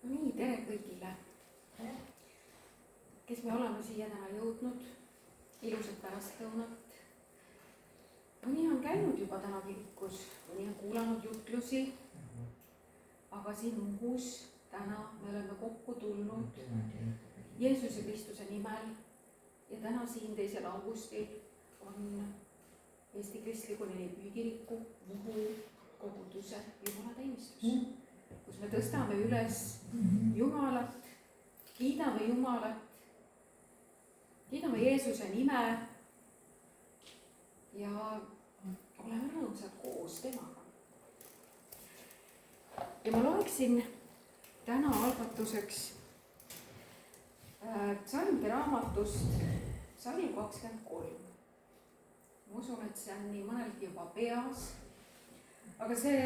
Nii, tere kõigile, kes me oleme siia täna jõudnud, ilusat pärastlõunat. Mõni on käinud juba täna kirikus, mõni on kuulanud jutlusi, aga siin Muhus täna me oleme kokku tulnud Jeesuse Kristuse nimel ja täna siin 2. augustil on Eesti Kristliku Nelipühi kiriku Muhu koguduse jumalateenistus, kus me tõstame üles Jumalat, kiidame Jumalat, kiidame Jeesuse nime ja oleme rõõmsad koos temaga. Ja ma loeksin täna algatuseks psalmide raamatust psalm 23. Ma usun, et see on nii mõnelgi juba peas, aga see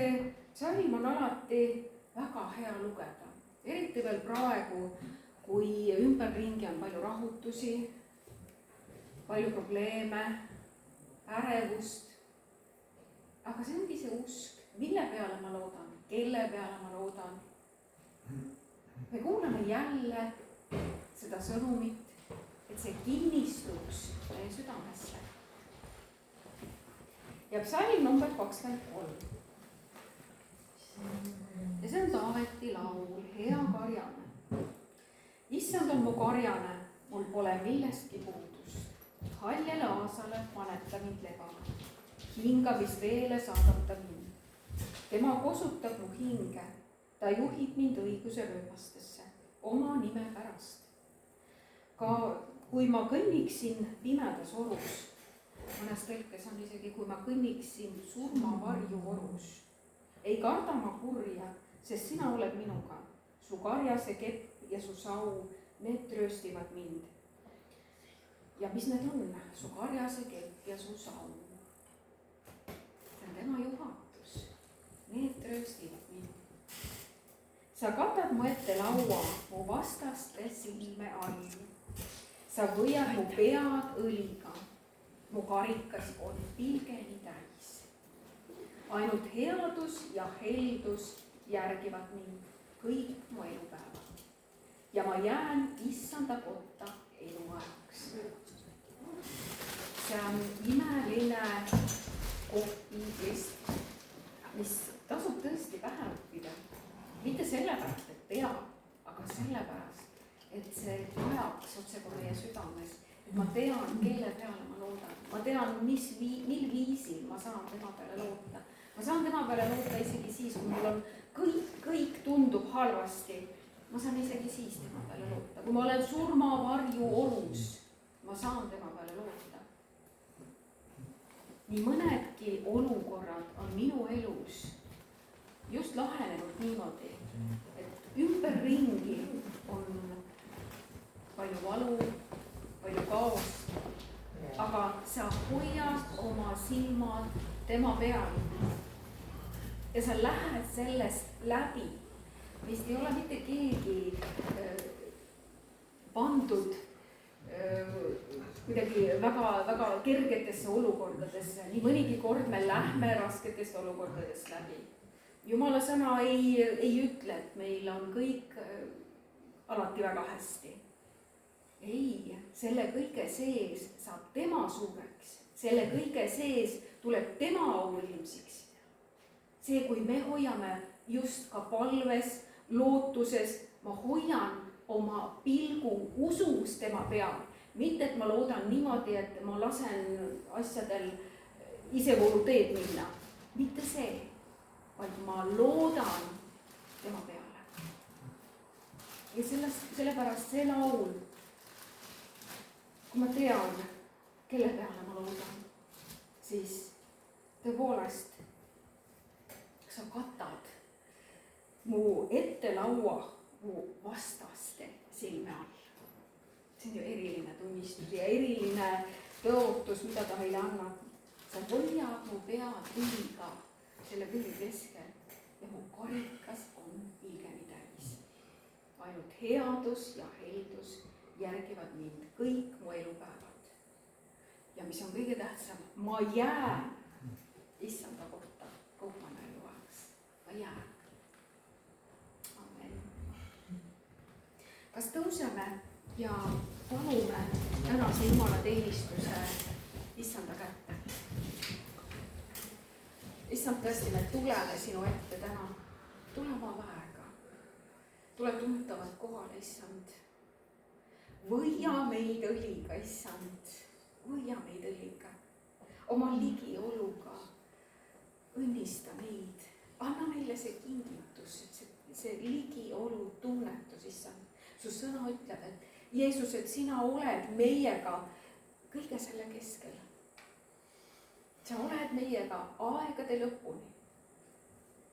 psalm on alati väga hea lugeda, eriti veel praegu, kui ümberringi on palju rahutusi, palju probleeme, ärevust. Aga see ongi see usk, mille peale ma loodan, kelle peale ma loodan. Me kuuleme jälle seda sõnumit, et see kinnistuks meie südamesse. Ja psalm number 23. Ja see on Taaveti laul, hea karjane. Issand on mu karjane, mul pole millestki puudust. Haljale aasale paneb ta mind legama. Hingamisveele saadab ta mind. Tema kosutab mu hinge. Ta juhib mind õiguse rööbastesse, oma nime pärast. Ka kui ma kõnniksin pimedas orus, mõnes tõlkes on isegi, kui ma kõnniksin surmavarju orus, ei karda ma kurja, sest sina oled minuga. Su karjase kepp ja su sau, need trööstivad mind. Ja mis need on? Su karjase kepp ja su sau. See on tema juhatus. Need trööstivad mind. Sa katad mu ette laua mu vastaste silme all. Sa võiad mu pead õliga. Mu karikas on pilgeni täis. Ainult headus ja heldus järgivad mind kõik mu elupäevad. Ja ma jään issanda kotta eluajaks. See on imeline koht piiblist, mis tasub tõesti pähe õppida. Mitte sellepärast, et teab, aga sellepärast, et see vajaks otse kui meie südames. Et ma tean, kelle peale ma loodan. Ma tean, mil viisil ma saan tema peale loota. Ma saan tema peale loota isegi siis, kui mul on kõik tundub halvasti. Ma saan isegi siis tema peale loota. Kui ma olen surmavarju orus, ma saan tema peale loota. Nii mõnedki olukorrad on minu elus just lahenenud niimoodi, et ümberringi on palju valu, palju kaost, aga sa hoiad oma silmad tema peal ja sa lähed sellest läbi. Meist ei ole mitte keegi pandud kuidagi väga kergetesse olukordadesse. Nii mõnigi kord me lähme rasketest olukordadest läbi. Jumala sõna ei ütle, et meil on kõik alati väga hästi. Ei, selle kõige sees saab tema suureks. Selle kõige sees tuleb tema auilmsiks. See, kui me hoiame just ka palves, lootuses, ma hoian oma pilgu usus tema peal. Mitte, et ma loodan niimoodi, et ma lasen asjadel isevoolu teed minna. Mitte see, vaid ma loodan tema peale. Ja sellepärast see laul, kui ma tean, kelle peale ma loodan, siis tõepoolest sa katad mu ette laua mu vastaste silme all. See on ju eriline tunnistus ja eriline tõotus, mida ta meile annab. Sa hoiad mu pead õliga selle pilli keskel ja mu karikas on pilgeni täis. Ainult headus ja heldus järgivad mind kõik mu elupäevad. Ja mis on kõige tähtsam, ma jään issanda kohta kogu oma eluajaks. Ma jään. Amen. kas tõuseme ja palume tänase jumalateenistuse issanda kätte. Issand, tõesti, me tuleme sinu ette täna. Tule oma väega. Tule tuntavalt kohale, issand. Võia meid õliga, issand. Võia meid õliga. Oma ligioluga. Õnnista meid. Anna meile see kingitus, see ligiolu tunnetus, issand. Su sõna ütleb, et Jeesus, et sina oled meiega kõige selle keskel. Sa oled meiega aegade lõpuni.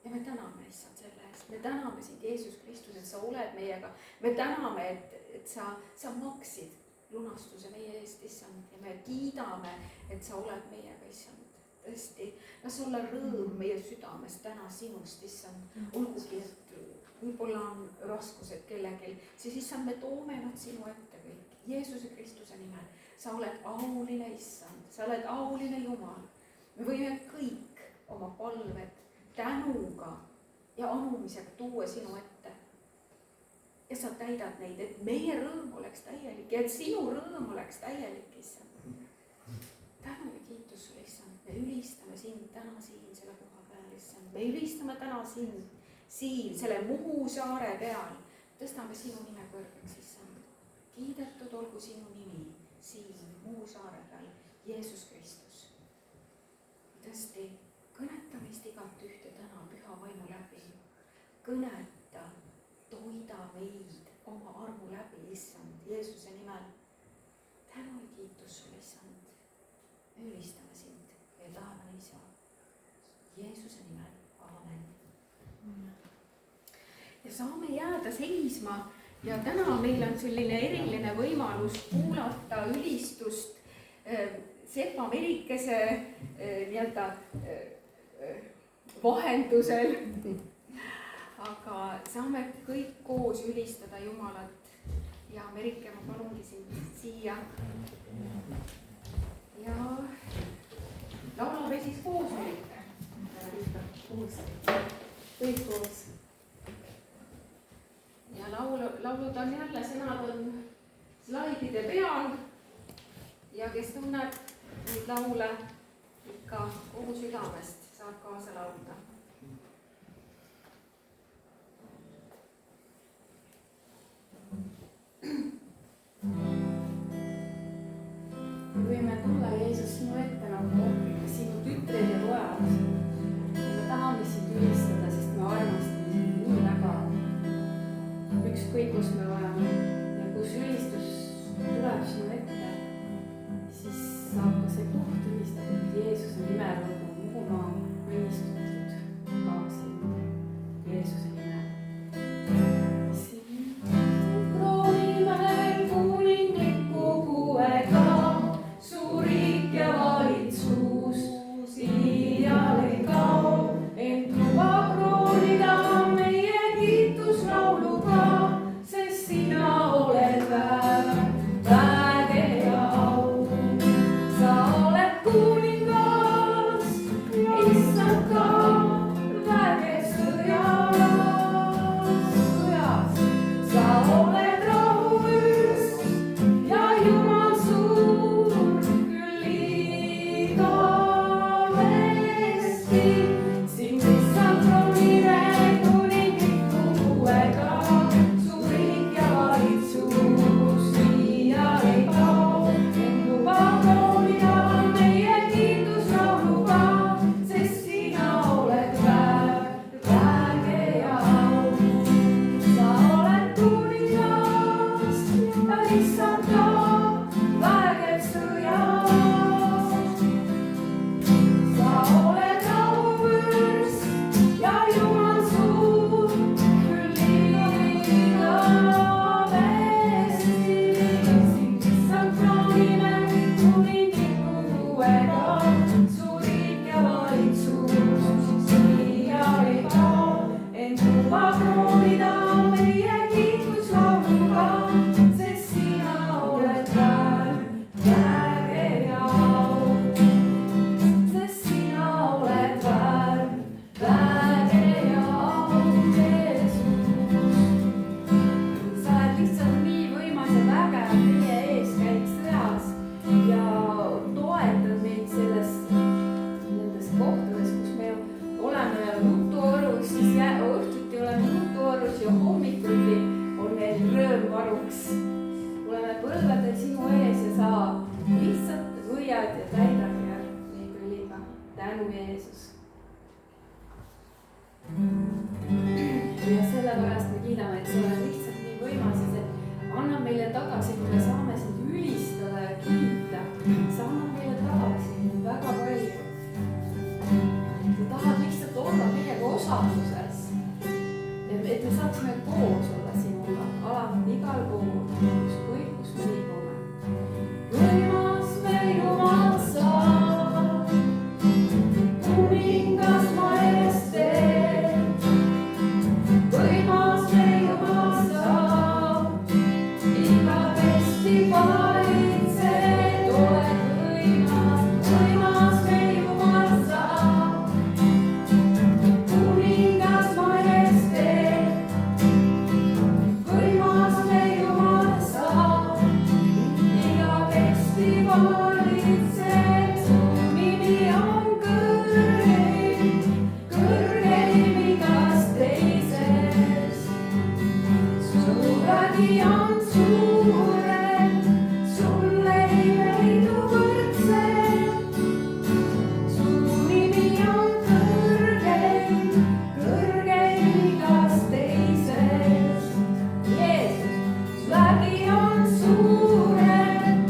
Ja me täname, issand, selle eest. Me täname sind, Jeesus Kristus, et sa oled meiega. Me täname, et sa maksid lunastuse meie eest, issand. Ja me kiidame, et sa oled meiega, issand. Tõesti, las olla rõõm meie südames täna sinust, issand. Olgugi, et võib-olla on raskused kellegil, siis issand, me toome nad sinu ette kõik. Jeesuse Kristuse nimel. Sa oled auline, issand. Sa oled auline Jumal. Me võime kõik oma palved tänuga ja anumisega tuua sinu ette. Ja sa täidad neid, et meie rõõm oleks täielik ja et sinu rõõm oleks täielik, issand. Tänu ja kiitus sulle, issand. Me ülistame sind täna siin selle koha peal, issand. Me ülistame täna sind siin selle Muhu saare peal. Tõstame sinu nime kõrgeks, issand. Kiidetud olgu sinu nimi siin Muhu saare peal, Jeesus Kristus. Tõesti, kõneta meist igat ühte täna püha vaimu läbi. Kõneta, toida meid oma armu läbi, issand, Jeesuse nimel. Tänu ja kiitus sulle, issand. Me ülistame sind ja taevane isa. Jeesuse nimel, aamen. Ja saame jääda seisma ja täna meil on selline eriline võimalus kuulata ülistust Sepa Merikese nii-öelda vahendusel. Aga saame kõik koos ülistada Jumalat. Ja Merike, ma palungi sind siia. Ja laulame siis koos, Merike. Kõik koos. Ja laulud on jälle, sõnad on slaidide peal. Ja kes tunneb neid laule ikka kogu südamest, saab kaasa laulda. Võime tulla, Jeesus, sinu ette nagu sinu tütred ja pojad. Me tahame sind ülistada, sest me armastame sind nii väga. Ükskõik, kus me oleme ja kus ülistus tuleb sinu ette, siis saab ka see koht ülistatud Jeesuse nimel nagu Muhumaa õnnistatud ka sind Jeesuse nimel. Sind kroonime kuninglikku kuuega, su riik ja valitsus iial ei kao, ent luba kroonida meie kiituslauluga, sest sina oled väge ja au. Sa oled kuningas, issand ka väge sõjas. kiidame, et sa oled lihtsalt nii võimas ja see annab meile tagasi, kui me saame sind ülistada ja kiita. sa annad meile tagasi väga palju. sa tahad lihtsalt olla meiega osaduses. et me saaksime koos olla sinuga alati igal pool, ükskõik kus me liigume. võimas me Jumal sa, kuningas majesteet. võimas me Jumal sa, igavesti valitsed, oled võimas. võimas me Jumal sa, kuningas majesteet. võimas me Jumal sa, igavesti valitsed. su nimi on kõrgeim, kõrgeim igast teisest. su vägi on suurem, sul ei leidu võrdset. su nimi on kõrgeim, kõrgeim igast teisest. Jeesus, su vägi on suurem,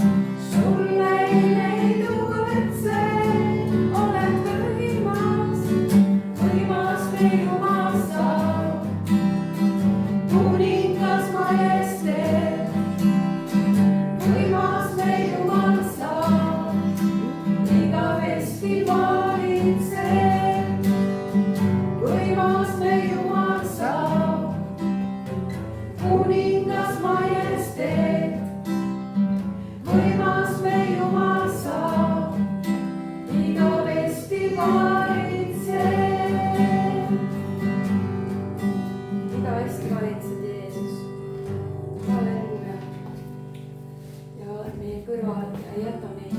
sul ei leidu võrdset. oled võimas, võimas me Jumal sa, kuningas majesteet. võimas me Jumal sa, igavesti valitsed. võimas me Jumal sa, kuningas majesteet. võimas me Jumal sa, igavesti valitsed. igavesti valitsed, Jeesus. Halleluuja. ja oled meie kõrval ja ei jäta meid.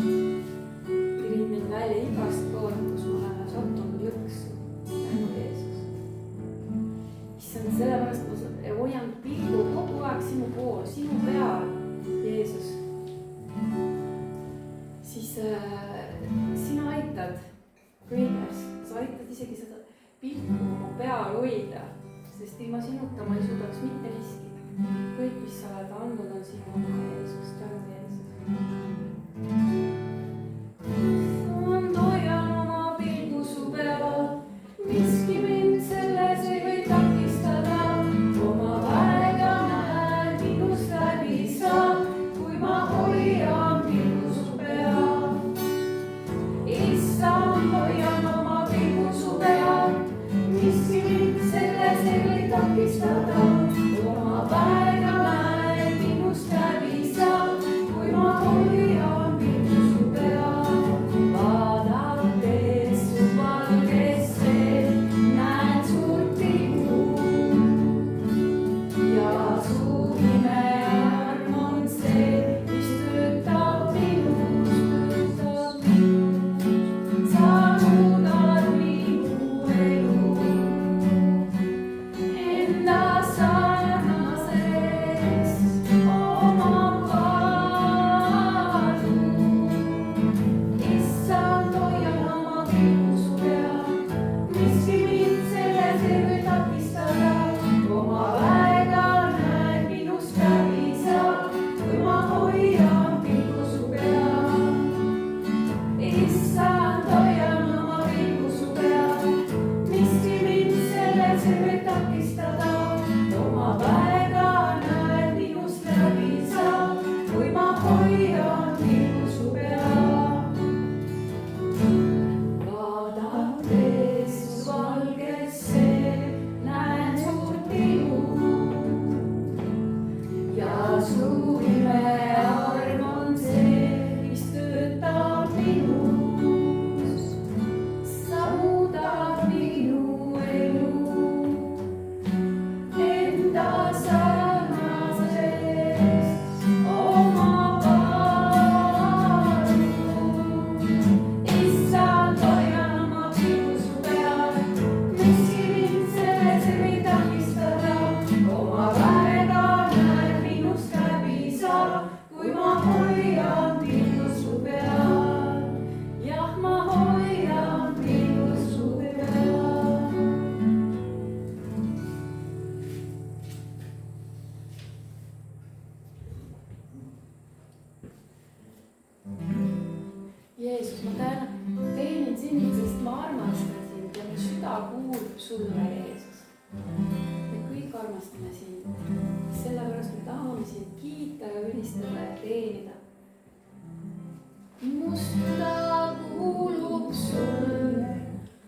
Viid meid välja igast poolt, kus me oleme sattunud lõksu. tänu, Jeesus. issand, sellepärast ma hoian pilgu kogu aeg sinu pool, sinu peal, Jeesus. siis sina aitad kõiges, sa aitad isegi seda pilku oma peal hoida, sest ilma sinuta ma ei suudaks mitte miski. kõik, mis sa oled andnud, on sinu oma, Jeesus. tänu, Jeesus. hoian oma pilgu su peal, miski mind selles ei või takistada. oma väega näen, minust läbi saab, kui ma hoian pilgu su peal. issand, hoian oma pilgu su peal, miski mind selles ei või takistada. oma väega näen, minust läbi saab, kui ma hoian pilgu tahame sind kiita ja ülistada ja teenida. mu süda kuulub sulle,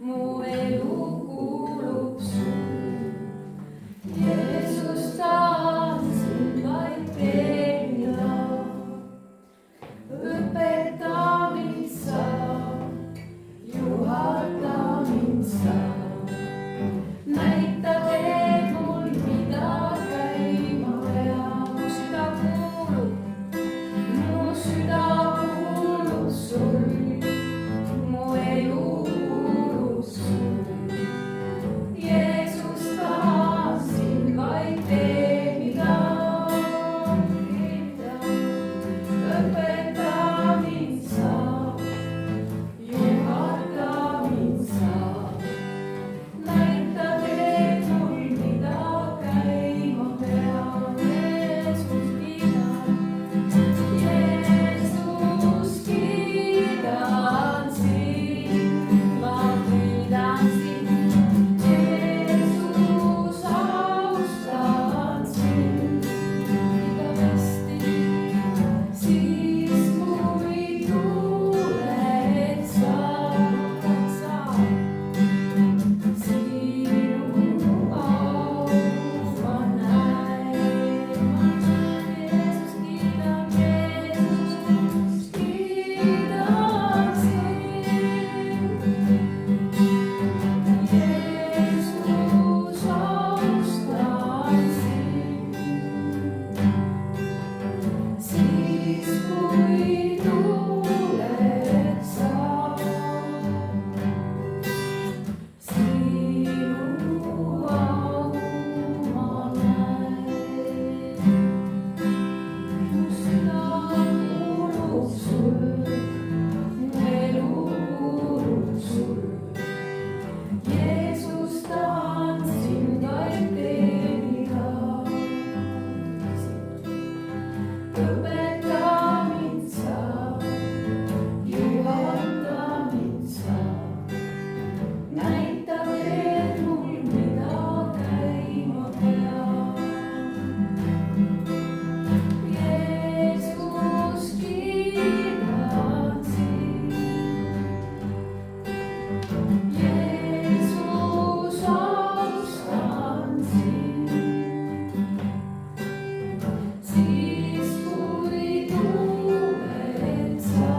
mu elu kuulub sulle. Jeesus, tahan sind vaid teenida. õpeta mind sa, juhata mind sa. näita teed mul, mida käima peab. mu süda kuulub sulle, mu elu kuulub sulle. Jeesus, tahan sind vaid teenida. õpeta mind sa, juhata mind sa. näita teed mul, mida käima peab. Jeesus, kiidan. Jeesus, kiidan sind, ma kiidan sind. Jeesus, austan sind igavesti. Siis kui tuled sa, sinu au ma näen. Jeesus, kiidan, Jeesus, kiidan sind. Jeesus, austan sind. Siis kui tuled sa, sinu au ma näen. mu süda kuulub sulle, mu elu kuulub sulle. Jeesus, tahan sind vaid teenida. õpeta mind sa, juhata mind sa. näita teed mul, mida käima peab. Jeesus, kiidan sind. Jeesus, austan sind. Siis kui tuled sa,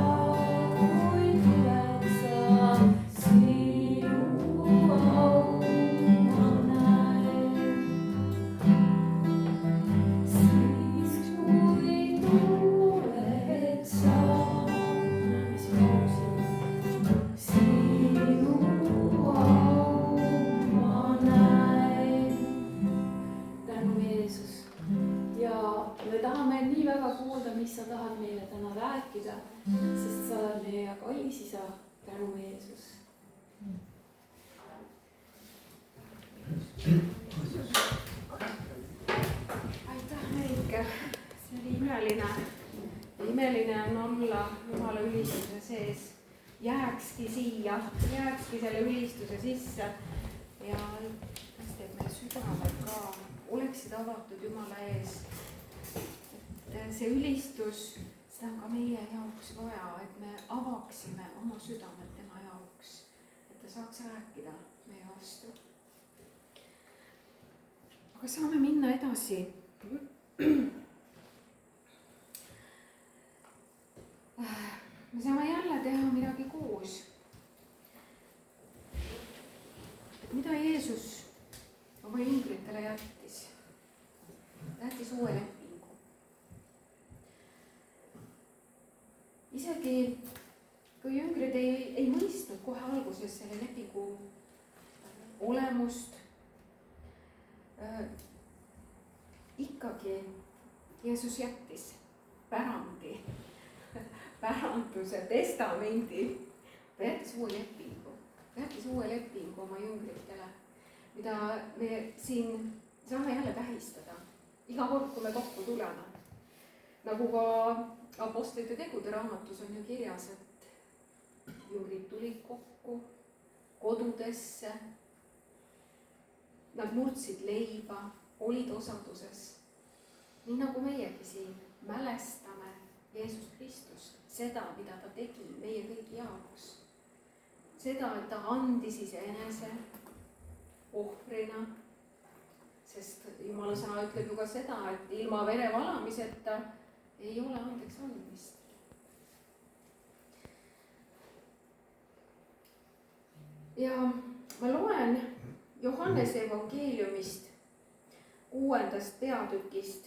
sinu au ma näen. Siis kui tuled sa, sinu au ma näen. tänu, Jeesus. Ja me tahame nii väga kuulda, mis sa tahad meile täna rääkida, sest sa oled meie kallis isa. tänu, Jeesus. aitäh, Merike, see oli imeline. imeline on olla Jumala ülistuse sees. jääkski siia, jääkski selle ülistuse sisse ja teeb meie südamed ka, oleksid avatud Jumala ees. et see ülistus, seda on ka meie jaoks vaja, et me avaksime oma südamed tema jaoks, et ta saaks rääkida meie vastu. aga saame minna edasi. me saame jälle teha midagi koos. mida Jeesus oma jüngritele jättis? jättis uue lepingu. isegi kui jüngrid ei mõistnud kohe alguses selle lepingu olemust, ikkagi Jeesus jättis pärandi, päranduse, testamendi. ta jättis uue lepingu oma jüngritele, mida me siin saame jälle tähistada iga kord, kui me kokku tuleme. nagu ka Apostlite tegude raamatus on ju kirjas, et jüngrid tulid kokku kodudesse, nad murdsid leiba, olid osaduses. nii nagu meiegi siin mälestame Jeesus Kristust, seda, mida ta tegi meie kõigi jaoks. seda, et ta andis iseenese ohvrina, sest Jumala sõna ütleb ju ka seda, et ilma vere valamiseta ei ole andeks andmist. ja ma loen Johannese evangeeliumist 6. peatükist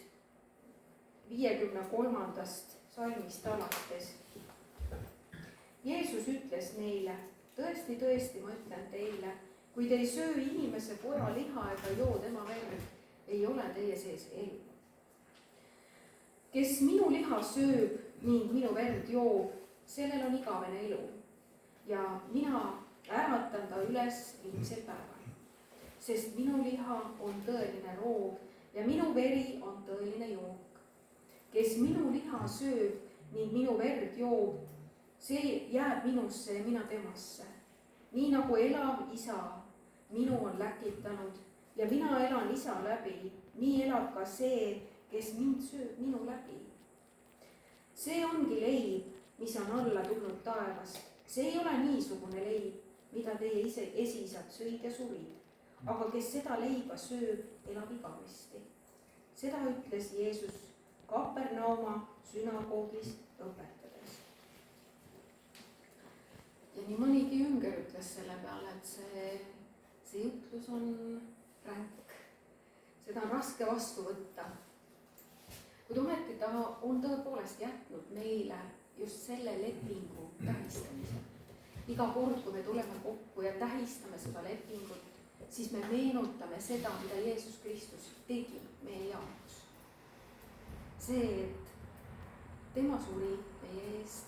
53. salmist alates. Jeesus ütles neile, tõesti, tõesti, ma ütlen teile, kui te ei söö inimese poja liha ega joo tema verd, ei ole teie sees elu. Kes minu liha sööb ning minu verd joob, sellel on igavene elu ja mina äratan ta üles viimsel päeval, sest minu liha on tõeline roog ja minu veri on tõeline jook. Kes minu liha sööb ning minu verd joob, see jääb minusse ja mina temasse. Nii nagu elav isa minu on läkitanud ja mina elan isa läbi, nii elab ka see, kes mind sööb minu läbi. See ongi leib, mis on alla tulnud taevast. See ei ole niisugune leib, mida teie esiisad sõid ja surid, aga kes seda leiba sööb, elab igavesti. Seda ütles Jeesus Kapernauma sünagoogis õpetades. Ja nii mõnigi jünger ütles selle peale, et see jutlus on ränk. Seda on raske vastu võtta. Kuid ometi ta on tõepoolest jätnud meile just selle lepingu tähistamise. Iga kord, kui me tuleme kokku ja tähistame seda lepingut, siis me meenutame seda, mida Jeesus Kristus tegi meie jaoks. See, et tema suri meie eest.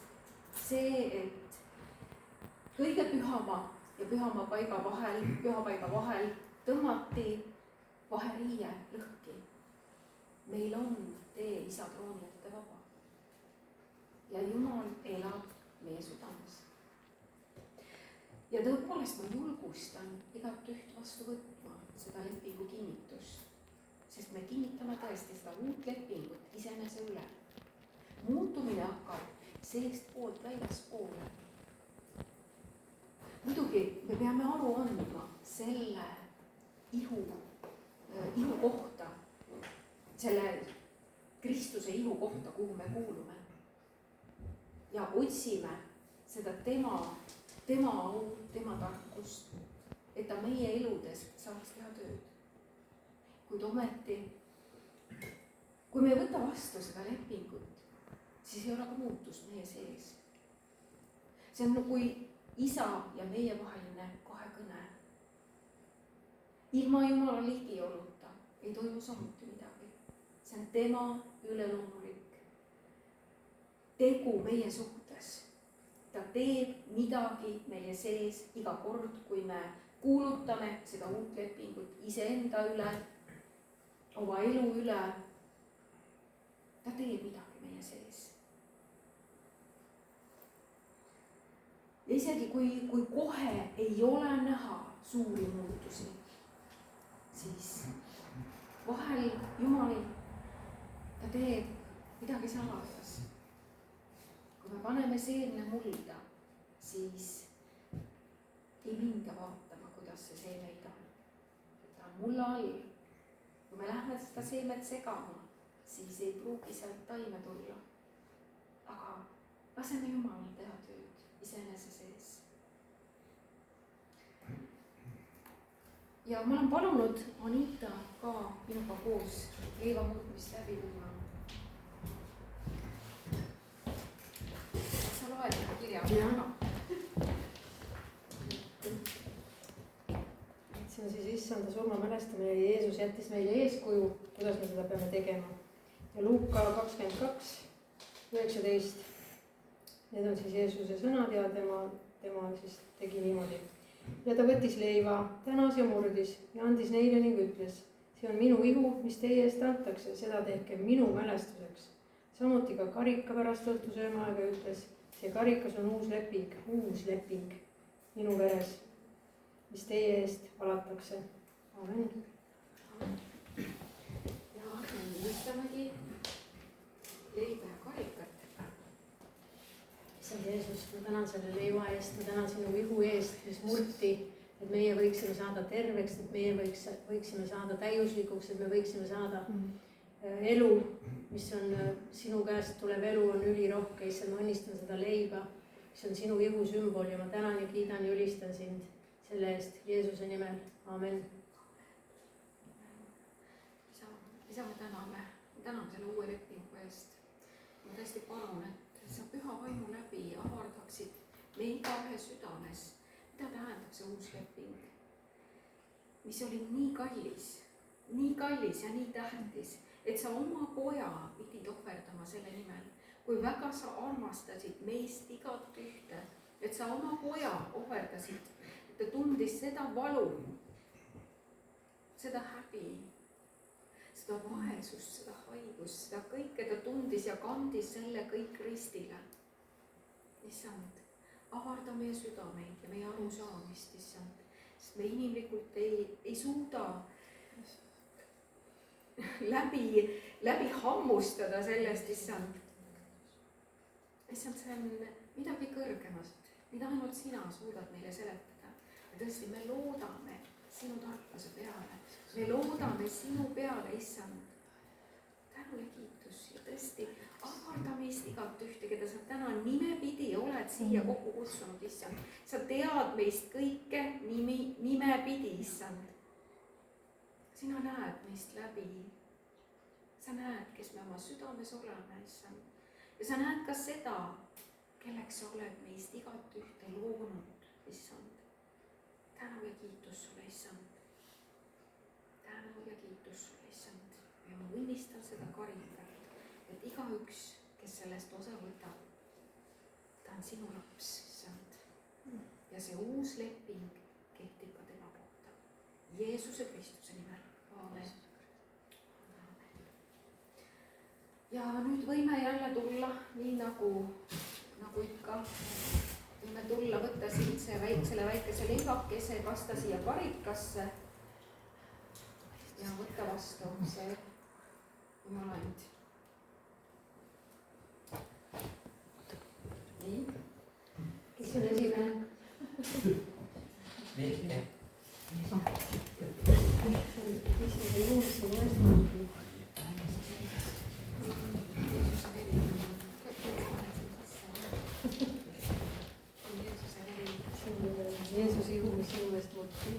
See, et kõige pühama ja pühapaiga vahel tõmmati vaheriie lõhki. Meil on tee isa trooni ette vaba. Ja Jumal elab meie südames. Ja tõepoolest ma julgustan igat üht vastu võtma seda lepingu kinnitust, sest me kinnitame tõesti seda uut lepingut iseenese üle. Muutumine hakkab seest poolt väljaspoole. Muidugi me peame aru andma selle ihu kohta, selle Kristuse ihu kohta, kuhu me kuulume. Ja otsime seda tema au, tema tarkust, et ta meie eludes saaks teha tööd. Kuid ometi, kui me ei võta vastu seda lepingut, siis ei ole ka muutust meie sees. See on kui isa ja meie vaheline kahekõne. Ilma Jumala ligioluta ei toimu samuti midagi. See on tema üleloomulik tegu meie suhtes. Ta teeb midagi meie sees iga kord, kui me kuulutame seda uut lepingut iseenda üle, oma elu üle. Ta teeb midagi meie sees. Ja isegi kui kohe ei ole näha suuri muutusi, siis vahel Jumal, ta teeb midagi salajas. Kui me paneme seemne mulda, siis ei minda vaatama, kuidas see seemeid on. Ta on mulla all. Kui me lähme seda seemet segama, siis ei pruugi sealt taime tulla. Aga laseme Jumalal teha tööd iseenese sees. Ja ma olen palunud Anita ka minuga koos leiva muutmist läbi viima. Sa loed kirja ka. See on siis issanda surma mälestamine ja Jeesus jättis meile eeskuju, kuidas me seda peame tegema. Ja Luuka 22:19. Need on siis Jeesuse sõnad ja tema siis tegi niimoodi. Ja ta võttis leiva, tänas ja murdis ja andis neile ning ütles, see on minu ihu, mis teie eest antakse, seda tehke minu mälestuseks. Samuti ka karika pärast õhtusöömaaega ütles, see karikas on uus leping minu veres, mis teie eest valatakse. Amen. Ja mõistamegi selle leiva eest, ma tänan sinu vihu eest, mis murti, et meie võiksime saada terveks, et meie võiksime saada täiuslikuks, et me võiksime saada elu, mis on sinu käest tulev elu, on ülirohke, issand, ma õnnistan seda leiba, mis on sinu vihu sümbol ja ma tänan ja kiidan ja ülistan sind selle eest Jeesuse nimel, aamen. isa, me täname selle uue lepingu eest. Ma tõesti palun, et sa püha vaimu läbi avardaksid me igaühe südames, mida tähendab see uus leping, mis oli nii kallis ja nii tähtis, et sa oma poja pidid ohverdama selle nimel, kui väga sa armastasid meist igat ühte, et sa oma poja ohverdasid, et ta tundis seda valu, seda häbi, seda vaesust, seda haigust, seda kõike ta tundis ja kandis selle kõik ristile. Issand, avarda meie südameid ja meie arusaamist, issand, sest me inimlikult ei suuda läbi hammustada sellest, issand. Issand, see on midagi kõrgemast, mida ainult sina suudad meile seletada. Ja tõesti, me loodame sinu tarkuse peale. Me loodame sinu peale, issand. Tänu ja kiitus ja tõesti avarda meist igat ühte, keda sa täna nimepidi oled siia kokku kutsunud, issand. Sa tead meist kõike nimepidi, issand. Sina näed meist läbi. Sa näed, kes me oma südames oleme, issand. Ja sa näed ka seda, kelleks sa oled meist igat ühte loonud, issand. Tänu ja kiitus sulle, issand. Tänu ja kiitus sulle, issand. Ja ma õnnistan seda karikat, et igaüks, kes sellest osa võtab, ta on sinu laps, issand. Ja see uus leping kehtib ka tema kohta. Jeesuse Kristuse nimel. Aamen. Ja nüüd võime jälle tulla nii nagu ikka. Võime tulla, võtta siit selle väikese leivakese, kasta siia karikasse ja võtta vastu see Jumala and. Nii. Kes on esimene? Vilke. Jeesuse ihu, mis sinu eest murti.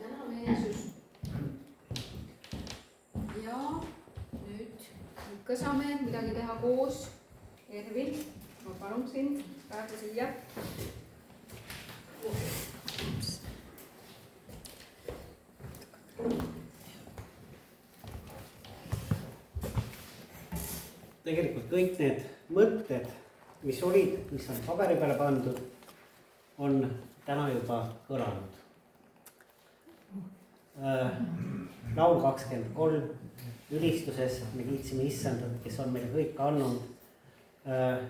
Täname Jeesus. Ja nüüd saame midagi teha koos. Ervin, ma palun sind praegu siia. Tegelikult kõik need mõtted, mis olid, mis on paberi peale pandud, on täna juba kõlanud. Laul 23 ülistuses me kiitsime Issandat, kes on meile kõik andnud.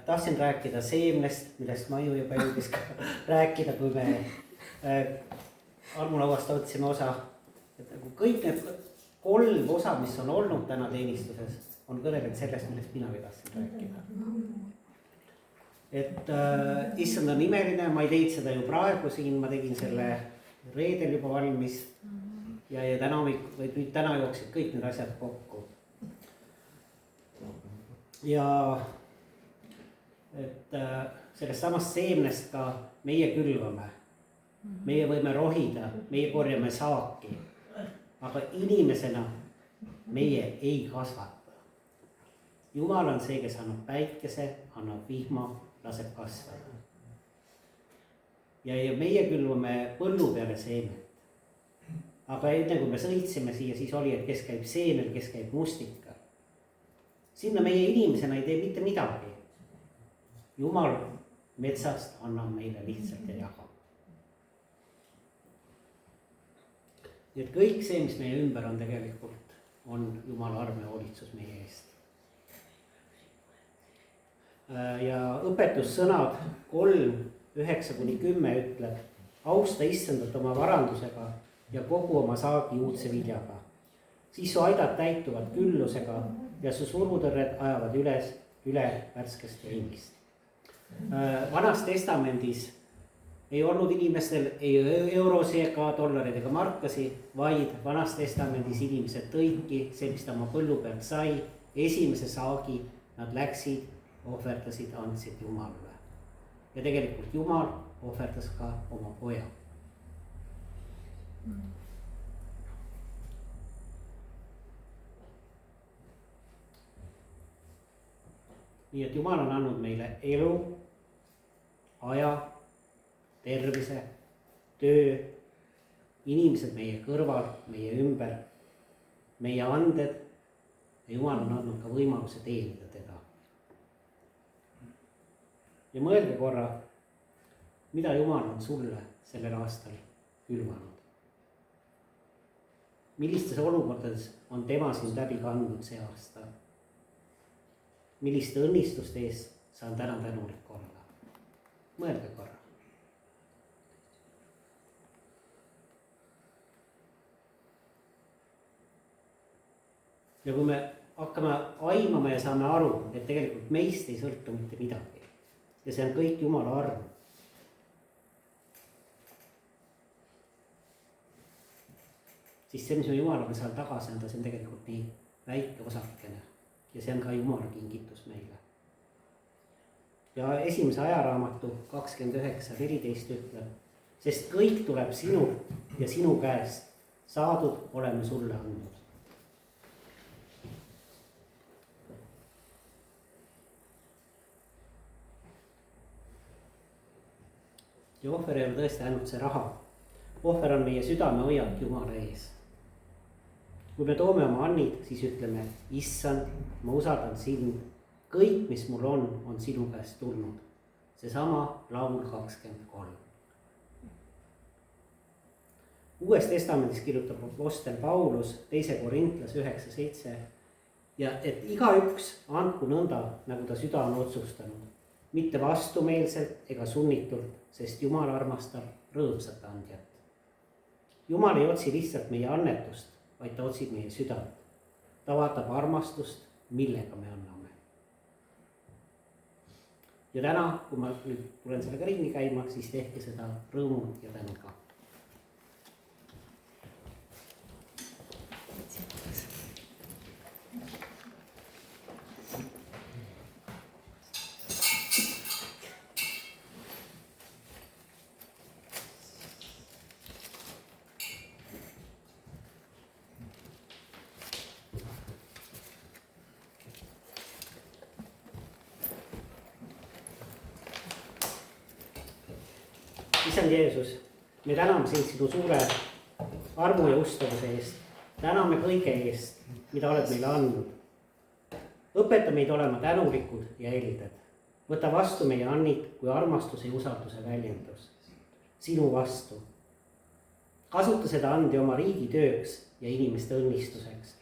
Tahtsin rääkida seemnest, millest Maiu juba jõudis ka rääkida, kui me armulauast otsime osa. Kõik need 3 osa, mis on olnud täna teenistuses, on kõnelenud sellest, millest mina tahtsin rääkida. Et Issand on imeline, ma ei teinud seda ju praegu siin, ma tegin selle reedel juba valmis ja täna jooksid kõik need asjad kokku. Ja et sellest samast seemnest ka meie külvame. Meie võime rohida, meie korjame saaki, aga inimesena meie ei kasvata. Jumal on see, kes annab päikese, annab vihma, laseb kasvada. Ja meie külvame põllu peale seemet. Aga enne kui me sõitsime siia, siis oli, et kes käib seenel, kes käib mustika. Sinna meie inimesena ei tee mitte midagi. Jumal metsast annab meile lihtsalt ja jagab. Nii et kõik see, mis meie ümber on tegelikult, on Jumala arm ja hoolitsus meie eest. Ja õpetussõnad 3:9-10 ütleb, austa Issandat oma varandusega ja kogu oma saagi uudse viljaga. Siis su aidad täituvad küllusega ja su surutõrred ajavad üle värskest veinist. Vanas testamendis ei olnud inimestel ei eurosi ega dollareid ega markasi, vaid vanas testamendis inimesed tõidki see, mis ta oma põllu pealt sai, esimese saagi, nad läksid, ohverdasid, andsid Jumalale. Ja tegelikult Jumal ohverdas ka oma poja. Nii et Jumal on andnud meile elu, aja, tervise, töö, inimesed meie kõrval, meie ümber, meie anded ja Jumal on andnud ka võimaluse teenida teda. Ja mõelge korra, mida Jumal on sulle sellel aastal külvanud. Millistes olukordades on tema sind läbi kandnud see aasta? Milliste õnnistuste eest saan täna tänulik olla? Mõelge korra. Ja kui me hakkame aimama ja saame aru, et tegelikult meist ei sõltu mitte midagi ja see on kõik Jumala arm. Siis see, mis me Jumalaga seal tagasi anda, see on tegelikult nii väike osakene ja see on ka Jumala kingitus meile. Ja esimese ajaraamatu 29:14 ütleb, sest kõik tuleb sinu ja sinu käest, saadud oleme sulle andnud. Ja ohver ei ole tõesti ainult see raha. Ohver on meie südame hoiak Jumala ees. Kui me toome oma annid, siis ütleme, Issand, ma usaldan sind. Kõik, mis mul on sinu käest tulnud. Seesama laul 23. Uues testamendis kirjutab apostel Paulus 2. Korintlas 9:7 ja et igaüks andku nõnda, nagu ta süda on otsustanud. Mitte vastumeelselt ega sunnitult, sest Jumal armastab rõõmsat andjat. Jumal ei otsi lihtsalt meie annetust, vaid ta otsib meie südant. Ta vaatab armastust, millega me anname. Ja täna, kui ma nüüd tulen sellega ringi käima, siis tehke seda rõõmu ja tänuga. Isand Jeesus, me täname sind sinu suure armu ja ustavuse eest. Täname kõige eest, mida oled meile andnud. Õpeta meid olema tänulikud ja helded. Võta vastu meie annid kui armastuse ja usalduse väljendus. Sinu vastu. Kasuta seda andi oma riigi tööks ja inimeste õnnistuseks.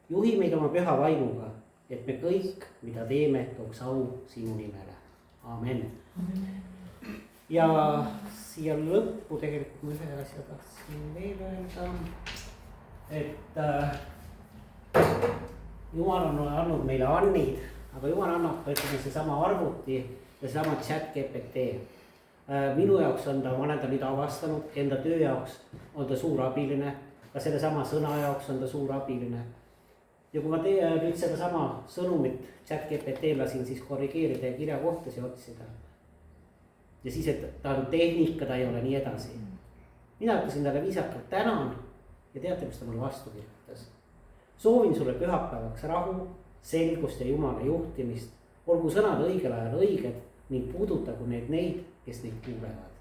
Juhi meid oma püha vaimuga, et me kõik, mida teeme, tooks au sinu nimele. Amen. Ja siia lõppu tegelikult ma ühe asja tahtsin veel öelda, et Jumal on andnud meile annid, aga Jumal annab ka seesama arvuti ja seesama ChatGPT. Minu jaoks on ta, ma olen ta nüüd avastanud, enda töö jaoks on ta suur abiline, ka selle sama sõna jaoks on ta suur abiline. ja kui ma nüüd sedasama sõnumit chat GPT lasin siis korrigeerida ja kirjakohtasi otsida. ja siis, et ta on tehnika, ta ei ole nii edasi. mina ütlesin talle viisakalt tänan ja teate, mis ta mulle vastu kirjutas. soovin sulle pühapäevaks rahu, selgust ja Jumala juhtimist. olgu sõnad õigel ajal õiged ning puudutagu neid, kes neid kuulevad.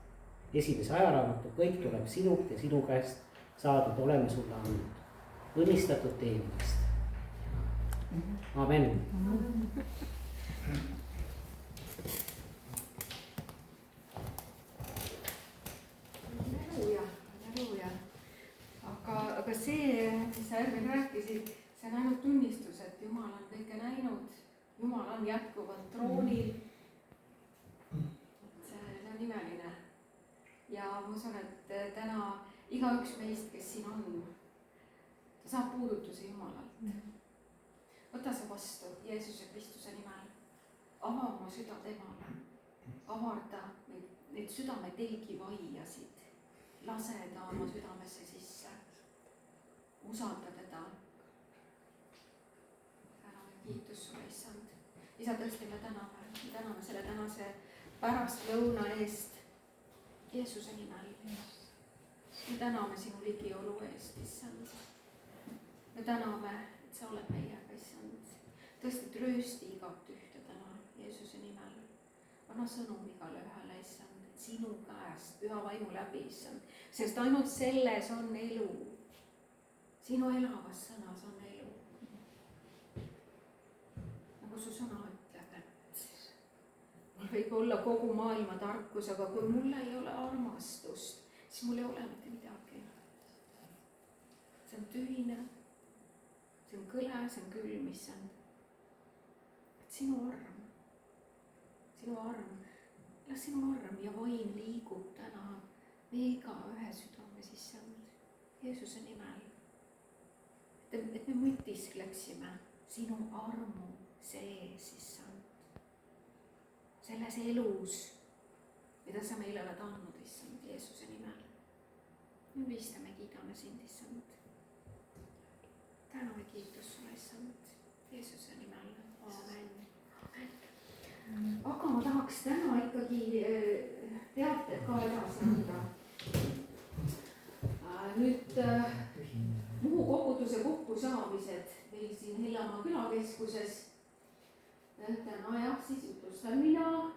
esimese ajaraamatu, kõik tuleb sinult ja sinu käest saadud oleme sulle andnud. õnnistatud teenimist. Amen. halleluuja. aga see, mis sa Ervin rääkisid, see on ainult tunnistus, et Jumal on kõike näinud. Jumal on jätkuvalt troonil. see on imeline. ja ma usun, et täna igaüks meist, kes siin on, ta saab puudutuse Jumalalt. võta see vastu Jeesuse Kristuse nimel. ava oma süda temale. avarda neid südametelgi vaiasid. lase ta oma südamesse sisse. usalda teda. täname, kiitus sulle, issand. isa, tõesti me täname selle tänase pärastlõuna eest Jeesuse nimel. me täname sinu ligiolu eest, issand. me täname, et sa oled meiega, issand. tõesti tröösti igat ühte täna Jeesuse nimel. anna sõnum igale ühele, issand, et sinu käest püha vaimu läbi, issand, sest ainult selles on elu. sinu elavas sõnas on elu. nagu su sõna ütleb, et mul võib olla kogu maailma tarkus, aga kui mul ei ole armastust, siis mul ei ole mitte midagi. see on tühine, see on kõle, see on külm, issand. et sinu arm, las sinu arm ja vaim liigub täna meie igaühe südames, issand, Jeesuse nimel. et me mõtiskleksime sinu armu sees, issand. selles elus, mida sa meile oled andnud, issand, Jeesuse nimel. me ülistame, kiidame sind, issand. täname, kiitus sulle, issand, Jeesuse nimel. Amen. aga ma tahaks täna ikkagi teated ka edasi anda. nüüd Muhu koguduse kokkusaamised meil siin Heljamaa külakeskuses. täna jah, siis jutustan mina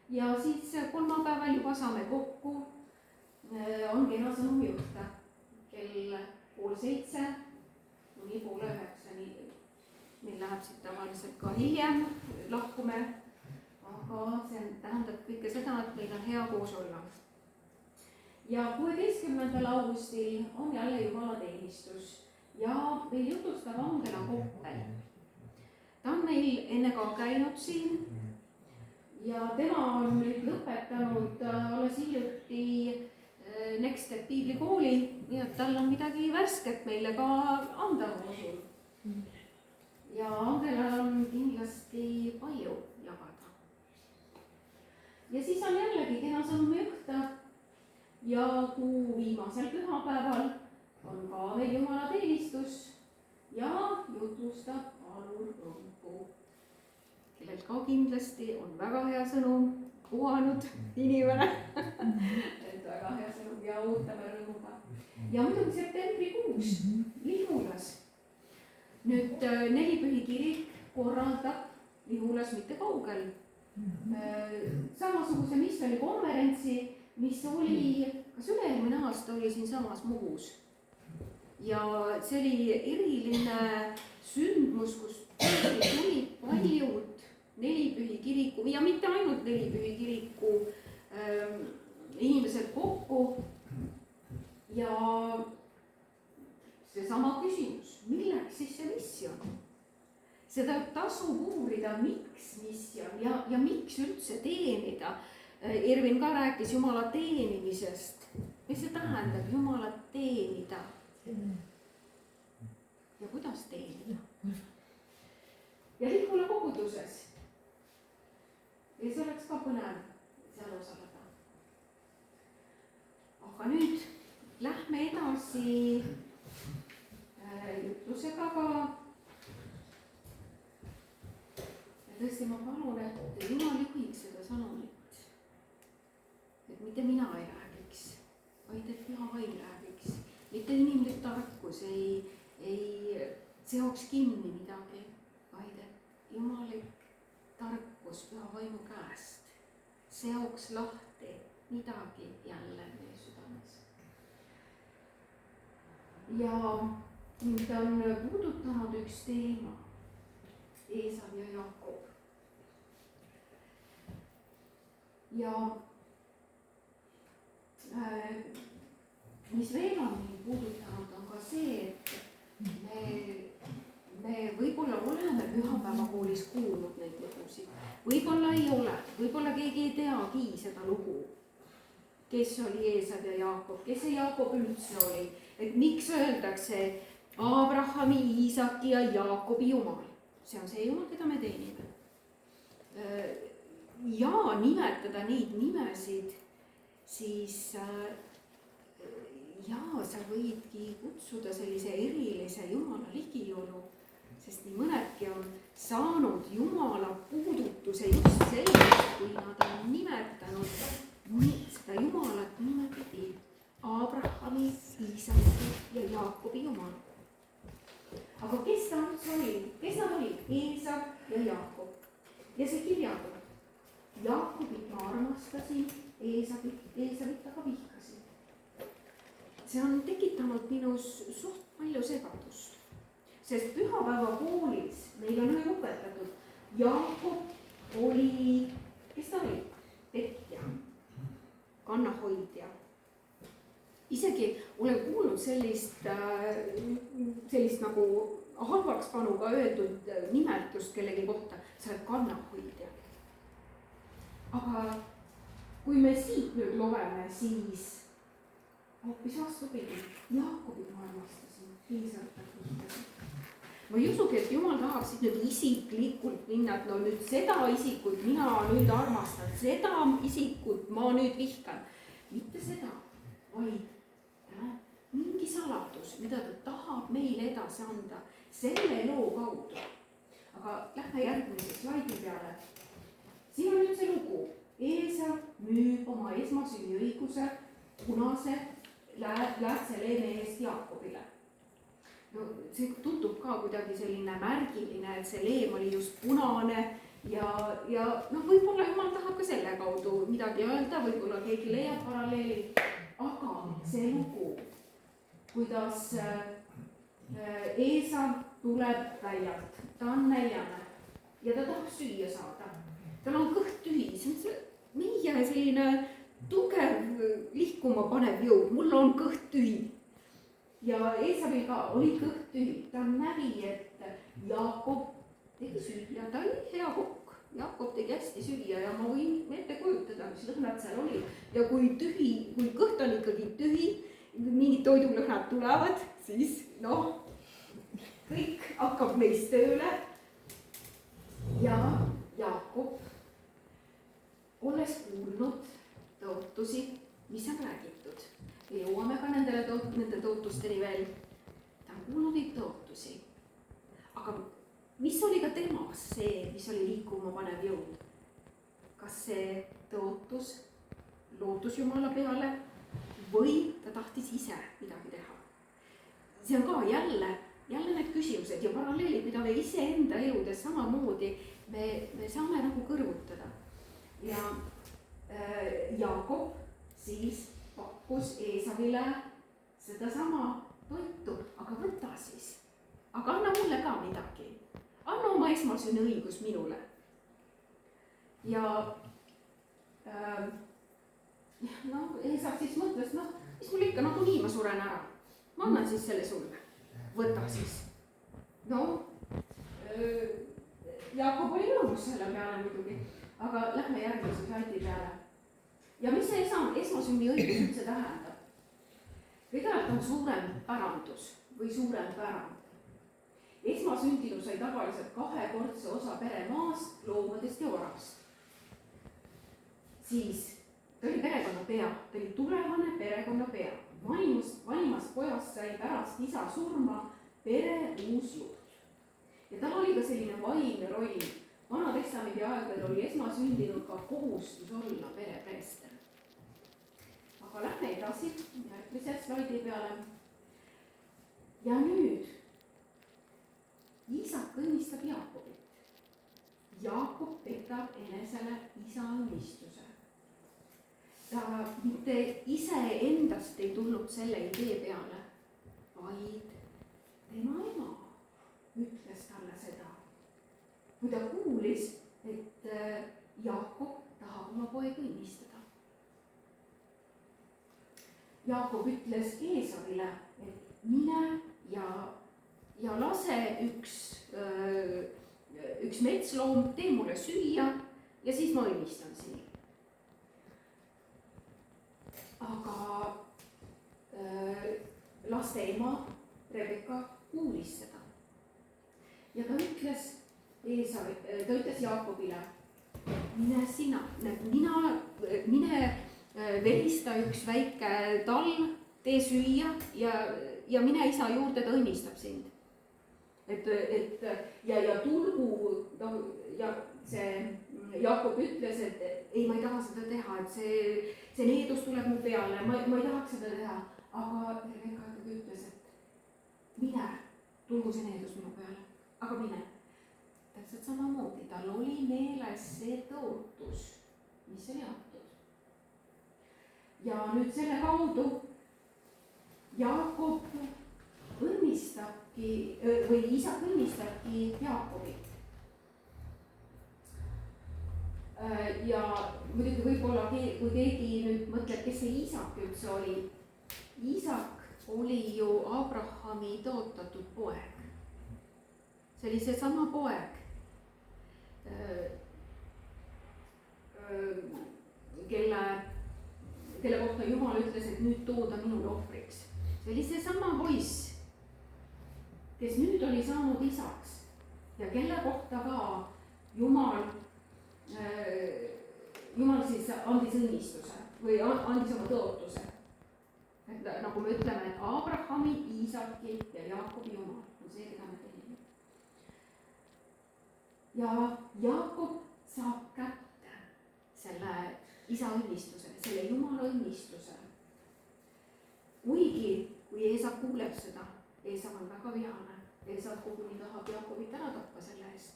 ja siis kolmapäeval juba saame kokku. on kena sõnumijuht kell 6:30 kuni 8:30. meil läheb siit tavaliselt ka hiljem, lahkume. aga see tähendab kõike seda, et meil on hea koos olla. ja 16. augustil on jälle jumalateenistus ja meil jutustab Angela Koppel. ta on meil enne ka käinud siin ja tema on nüüd lõpetanud alles hiljuti Next Step piiblikooli, nii et tal on midagi värsket meile ka anda, ma usun. ja Angelal on kindlasti palju jagada. ja siis on jällegi kena sõnumijuht ja kuu viimasel pühapäeval on ka veel jumalateenistus ja jutustab Alur Rumpu, kellel ka kindlasti on väga hea sõnum, puhanud inimene et väga hea sõnum ja ootame rõõmuga. ja muidugi septembrikuus Lihulas. nüüd Nelipühi kirik korraldab Lihulas mitte kaugel samasuguse missionikonverentsi, mis oli, kas üle-eelmine aasta oli siinsamas Muhus. ja see oli eriline sündmus, kus tuli paljud Nelipühi kiriku ja mitte ainult Nelipühi kiriku inimesed kokku. ja seesama küsimus, milleks siis see missioon? seda tasub uurida, miks missioon ja miks üldse teenida. Ervin ka rääkis Jumala teenimisest. mis see tähendab, Jumalat teenida? ja kuidas teenida? ja Lihula koguduses. ja see oleks ka põnev seal osaleda. aga nüüd lähme edasi jutlusega ka. tõesti ma palun, et Jumal juhiks seda sõnumit. et mitte mina ei räägiks, vaid et Püha Vaim räägiks. mitte inimlik tarkus ei seoks kinni midagi, vaid et jumalik tarkus Püha Vaimu käest seoks lahti midagi jälle meie südames. ja mind on puudutanud üks teema, Eesav ja Jaakob. ja mis veel on mind puudutanud, on ka see, et me võib-olla oleme pühapäevakoolis kuulnud neid lugusid, võib-olla ei ole, võib-olla keegi ei teagi seda lugu. kes oli Eesav ja Jaakob, kes see Jaakob üldse oli, et miks öeldakse Abrahami, Iisaki ja Jaakobi Jumal. see on see Jumal, keda me teenime. ja nimetada neid nimesid, siis jaa, sa võidki kutsuda sellise erilise Jumala ligiolu, sest nii mõnedki on saanud Jumala puudutuse just sellest, kui nad on nimetanud seda Jumalat niimoodi Abrahami, Iisaki ja Jaakobi Jumal. aga kes ta üldse oli, kes nad olid? Eesav ja Jaakob. ja see kirjandub. Jaakobit ma armastasin, Eesavit aga vihkasin. see on tekitanud minus suht palju segadust, sest pühapäevakoolis meil on õpetatud, Jaakob oli, kes ta oli? petja, kannahoidja. isegi olen kuulnud sellist nagu halvakspanuga öeldud nimetust kellegi kohta, sa oled kannahoidja. aga kui me siit nüüd loeme, siis hoopis vastupidi, Jaakobit ma armastasin, Iisakit vihkasin. ma ei usugi, et Jumal tahaks siit nüüd isiklikult minna, et no nüüd seda isikut mina nüüd armastan, seda isikut ma nüüd vihkan. mitte seda, vaid mingi saladus, mida ta tahab meile edasi anda selle loo kaudu. aga lähme järgmise slaidi peale. siin on nüüd see lugu. Eesav müüb oma esmasünniõiguse punase läätseleeme eest Jaakobile. no see tundub ka kuidagi selline märgiline, et see leem oli just punane ja noh, võib-olla Jumal tahab ka selle kaudu midagi öelda, võib-olla keegi leiab paralleeli. aga see lugu, kuidas Eesav tuleb väljalt, ta on näljane ja ta tahab süüa saada. tal on kõht tühi, see on see meie selline tugev lihkuma panev jõud, mul on kõht tühi. ja Eesavil ka oli kõht tühi, ta nägi, et Jaakob tegi süüa, ta oli hea kokk. Jaakob tegi hästi süüa ja ma võin ette kujutada, mis lõhnad seal oli. ja kui kõht on ikkagi tühi, mingid toidulõhnad tulevad, siis noh, kõik hakkab meist tööle. ja Jaakob, olles kuulnud tõotusi, mis on räägitud, jõuame ka nende tõotusteni veel. ta on kuulnud neid tõotusi. aga mis oli ka temas see, mis oli liikuma panev jõud? kas see tõotus lootus Jumala peale või ta tahtis ise midagi teha? see on ka jälle need küsimused ja paralleelid, mida me iseenda eludes samamoodi me saame nagu kõrvutada. ja Jaakob siis pakkus Eesavile sedasama toitu, aga võta siis, aga anna mulle ka midagi, anna oma esmasünniõigus minule. ja Eesav siis mõtles, mis mul ikka, nagunii ma suren ära, ma annan siis selle sulle, võta siis. Jaakob oli nõus selle peale muidugi, aga lähme järgmise slaidi peale. ja mis see esmasünniõigus üldse tähendab? kõigepealt on suurem pärandus või suurem pärand. esmasündinu sai tavaliselt 2-kordse osa peremaast, loomadest ja varast. siis ta oli perekonna pea, ta oli tulevane perekonna pea. vaimast pojast sai pärast isa surma pere uus juht. ja tal oli ka selline vaimne roll. vanad Vana-testamendi aegadel oli esmasündinud ka kohustus olla perepreester. aga lähme edasi järgmise slaidi peale. ja nüüd Iisak õnnistab Jaakobit. Jaakob petab enesele isa õnnistuse. ta mitte iseendast ei tulnud selle idee peale, vaid tema ema ütles talle seda, kui ta kuulis, et Jaakob tahab oma poega õnnistada. Jaakob ütles Eesavile, et mine ja lase üks metsloom, tee mulle süüa ja siis ma õnnistan sind. aga laste ema Rebeka kuulis seda ja ta ütles Jaakobile, mine verista üks väike talv, tee süüa ja mine isa juurde, ta õnnistab sind. ja tulgu, ja see Jaakob ütles, et ei, ma ei taha seda teha, et see needus tuleb mu peale, ma ei tahaks seda teha, aga Rebeka ikkagi ütles, et mine, tulgu see needus minu peale, aga mine. Täpselt samamoodi, tal oli meeles see tõotus, mis oli antud. ja nüüd selle kaudu Jaakob õnnistabki või Iisak õnnistabki Jaakobit. ja muidugi võib-olla, kui keegi nüüd mõtleb, kes see Iisak üldse oli. Iisak oli ju Abrahami tõotatud poeg. See oli seesama poeg, kelle kohta Jumal ütles, et nüüd too ta minule ohvriks. See oli seesama poiss, kes nüüd oli saanud isaks ja kelle kohta ka Jumal siis andis õnnistuse või andis oma tõotuse. Et nagu me ütleme, et Abrahami, Iisaki ja Jaakobi Jumal on see, keda me teenime. ja Jaakob saab kätte selle isa õnnistuse, selle Jumala õnnistuse. kuigi, kui Eesak kuuleb seda, Eesak on väga vihane. Eesak koguni tahab Jaakobit ära tappa selle eest.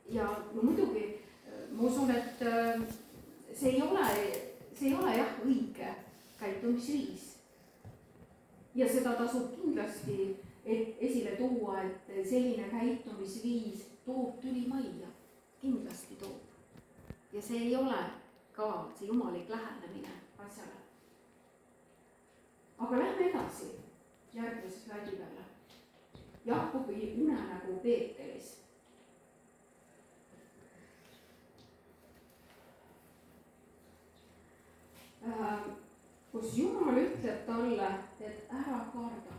ja no muidugi ma usun, et see ei ole jah õige käitumisviis. ja seda tasub kindlasti esile tuua, et selline käitumisviis toob tüli majja, kindlasti toob. ja see ei ole ka see jumalik lähenemine asjale. aga lähme edasi järgmise slaidi peale. Jaakobi unenägu Peeteris. Kus Jumal ütleb talle, et ära karda.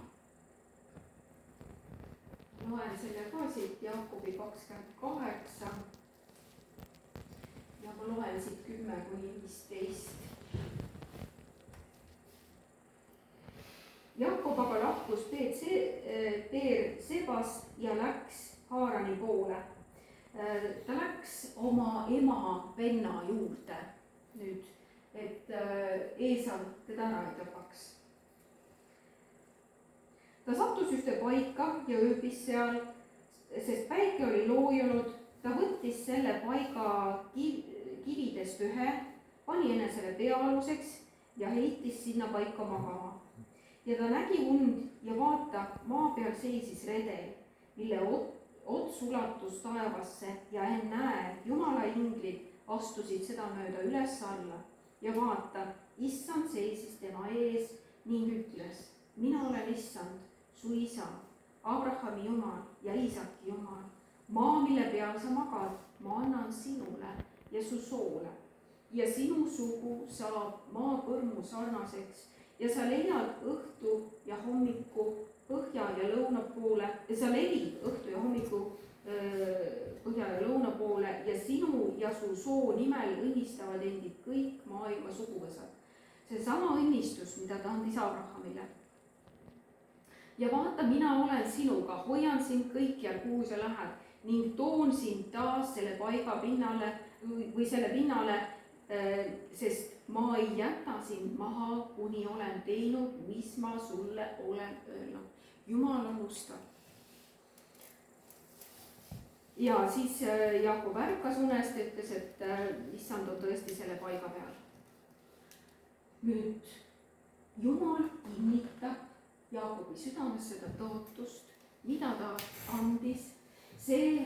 Loen selle ka siit Jaakobi 28 ja ma loen siit 10-15. Jaakob aga lahkus Beer-Sebast ja läks Haarani poole. Ta läks oma ema venna juurde nüüd, et Eesav teda ära ei tapaks. Ta sattus ühte paika ja ööbis seal, sest päike oli loojunud. Ta võttis selle paiga kividest ühe, pani enesele peaaluseks ja heitis sinna paika magama. ja ta nägi und ja vaata, maa peal seisis redel, mille ots ulatus taevasse ja näe, Jumala inglid astusid seda mööda üles-alla ja vaata, issand seisis tema ees ning ütles, mina olen issand, su isa, Abrahami Jumal ja Iisaki Jumal. Maa, mille peal sa magad, ma annan sinule ja su soole ja sinu sugu saab maapõrmu sarnaseks ja sa leiad õhtu ja hommiku põhja ja lõuna poole ja sa levid õhtu ja hommiku põhja ja lõuna poole ja sinu ja su soo nimel õnnistavad endid kõik maailma suguvõsad. Seesama õnnistus, mida ta andis Abrahamile. ja vaata, mina olen sinuga, hoian sind kõikjal, kuhu sa lähed ning toon sind taas selle paiga pinnale või selle pinnale, sest ma ei jäta sind maha, kuni olen teinud, mis ma sulle olen öelnud. Jumal on ustav. Ja siis Jaakob ärkas unest ja ütles, et issand on tõesti selle paiga peal. Nüüd Jumal kinnitab Jaakobi südames seda tõotust, mida ta andis, see,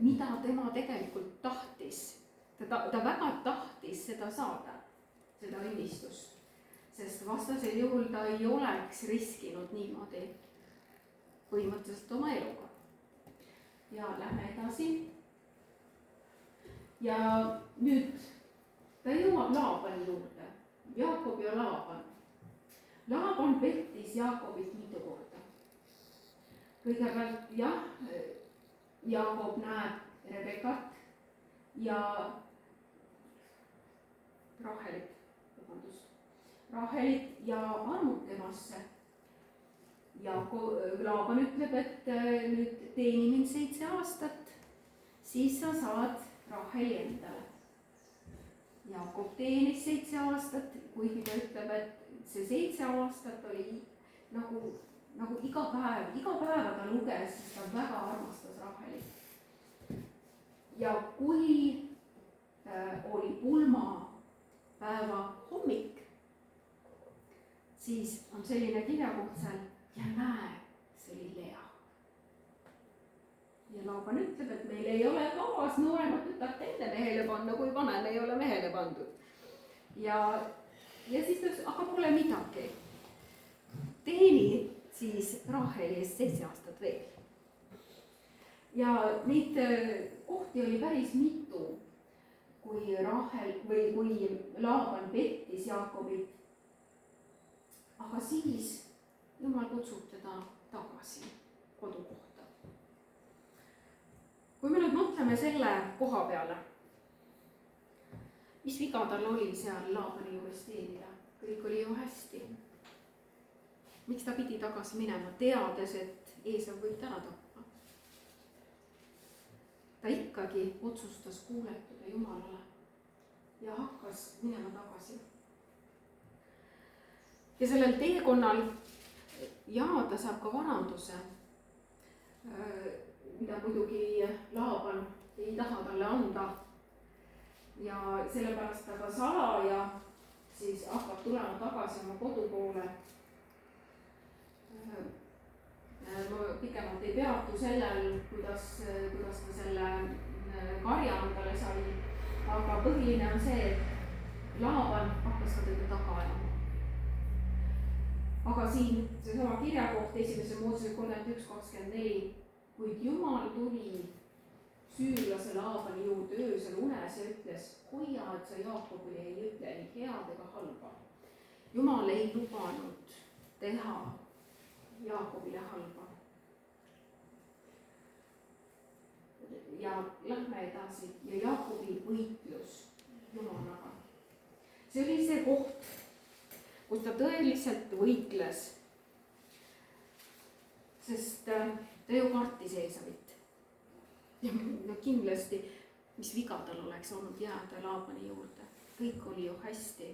mida tema tegelikult tahtis. Ta väga tahtis seda saada, seda õnnistust, sest vastasel juhul ta ei oleks riskinud niimoodi põhimõtteliselt oma eluga. Ja lähme edasi. Ja nüüd ta jõuab Laabani juurde, Jaakob ja Laaban. Laaban pettis Jaakobit mitu korda. Kõigepealt jah, Jaakob näeb Rebekat ja Rahelit ja armub temasse. Laaban ütleb, et nüüd teeni mind 7 aastat, siis sa saad Raheli endale. Jaakob teenis 7 aastat, kuigi ta ütleb, et see 7 aastat oli nagu iga päeva ta luges, siis ta väga armastas Rahelit. Ja kui oli pulmapäeva hommik, siis on selline kirjakoht seal ja näe, see oli Lea. Ja Laaban ütleb, et meil ei ole kavas nooremat tütart enne mehele panna, kui vanem ei ole mehele pandud. Ja siis ta ütles, aga pole midagi. Teeni siis Raheli eest 7 aastat veel. Ja neid kohti oli päris mitu, kui Laaban pettis Jaakobit. Aga siis Jumal kutsub teda tagasi kodukohta. Kui me nüüd mõtleme selle koha peale, mis viga tal oli seal Laabani juures teenida, kõik oli ju hästi. Miks ta pidi tagasi minema, teades, et Eesav võib täna tappa? Ta ikkagi otsustas kuuletuda Jumalale ja hakkas minema tagasi. Ja sellel teekonnal ta saab ka varanduse, mida muidugi Laaban ei taha talle anda. Ja sellepärast ta ka salaja siis hakkab tulema tagasi oma kodu poole. Ma pikemalt ei peatu sellel, kuidas ta selle karja endale sai, aga põhiline on see, et Laaban hakkas ka teda taga ajama. Aga siin seesama kirjakoht 1. Moosese 31:24, kuid Jumal tuli süürlase Laabani juurde öösel unes ja ütles, hoia, et sa Jaakobile ei ütle nii head ega halba. Jumal ei lubanud teha Jaakobile halba. Ja lähme edasi ja Jaakobi võitlus Jumalaga. See oli see koht, kus ta tõeliselt võitles, sest ta ju kartis Eesavit. Ja kindlasti, mis viga tal oleks olnud jääda Laabani juurde, kõik oli ju hästi.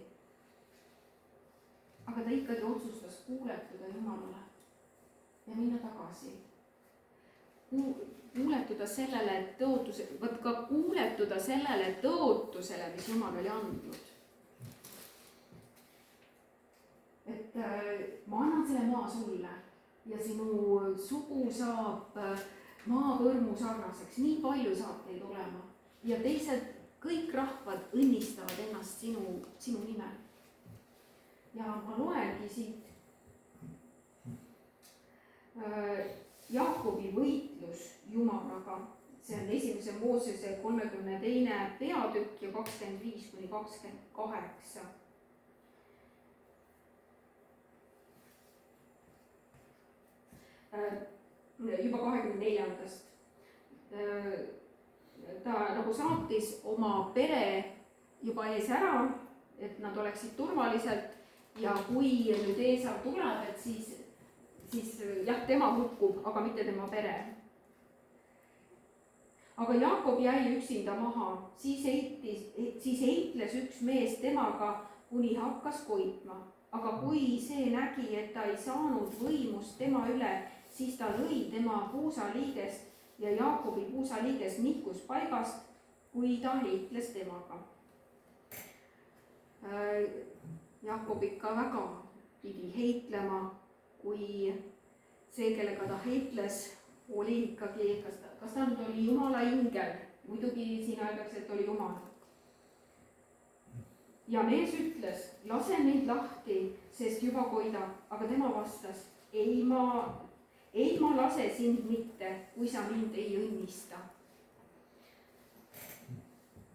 Aga ta ikkagi otsustas kuuletuda Jumalale ja minna tagasi. Kuuletuda sellele tõotusele, mis Jumal oli andnud. Et ma annan selle maa sulle ja sinu sugu saab maapõrmu sarnaseks, nii palju saab teid olema. Ja teised, kõik rahvad õnnistavad ennast sinu nimel. Ja ma loengi siit Jaakobi võitlus Jumalaga. See on 1. Moosese 32. peatükk ja 25-28. Juba 24. Ta nagu saatis oma pere juba ees ära, et nad oleksid turvaliselt ja kui nüüd Eesav tuleb, et siis jah, tema hukkub, aga mitte tema pere. aga Jakob jäi üksinda maha, siis heitles üks mees temaga, kuni hakkas koitma. aga kui see nägi, et ta ei saanud võimust tema üle, siis ta lõi tema puusaliigest ja Jaakobi puusaliiges nihkus paigast, kui ta heitles temaga. Jakob ikka väga pidi heitlema, kui see, kellega ta heitles, oli ikkagi, kas ta nüüd oli Jumala ingel, muidugi siin öeldakse, et oli Jumal. Ja mees ütles, lase mind lahti, sest juba koidab, aga tema vastas, ei ma lase sind mitte, kui sa mind ei õnnista.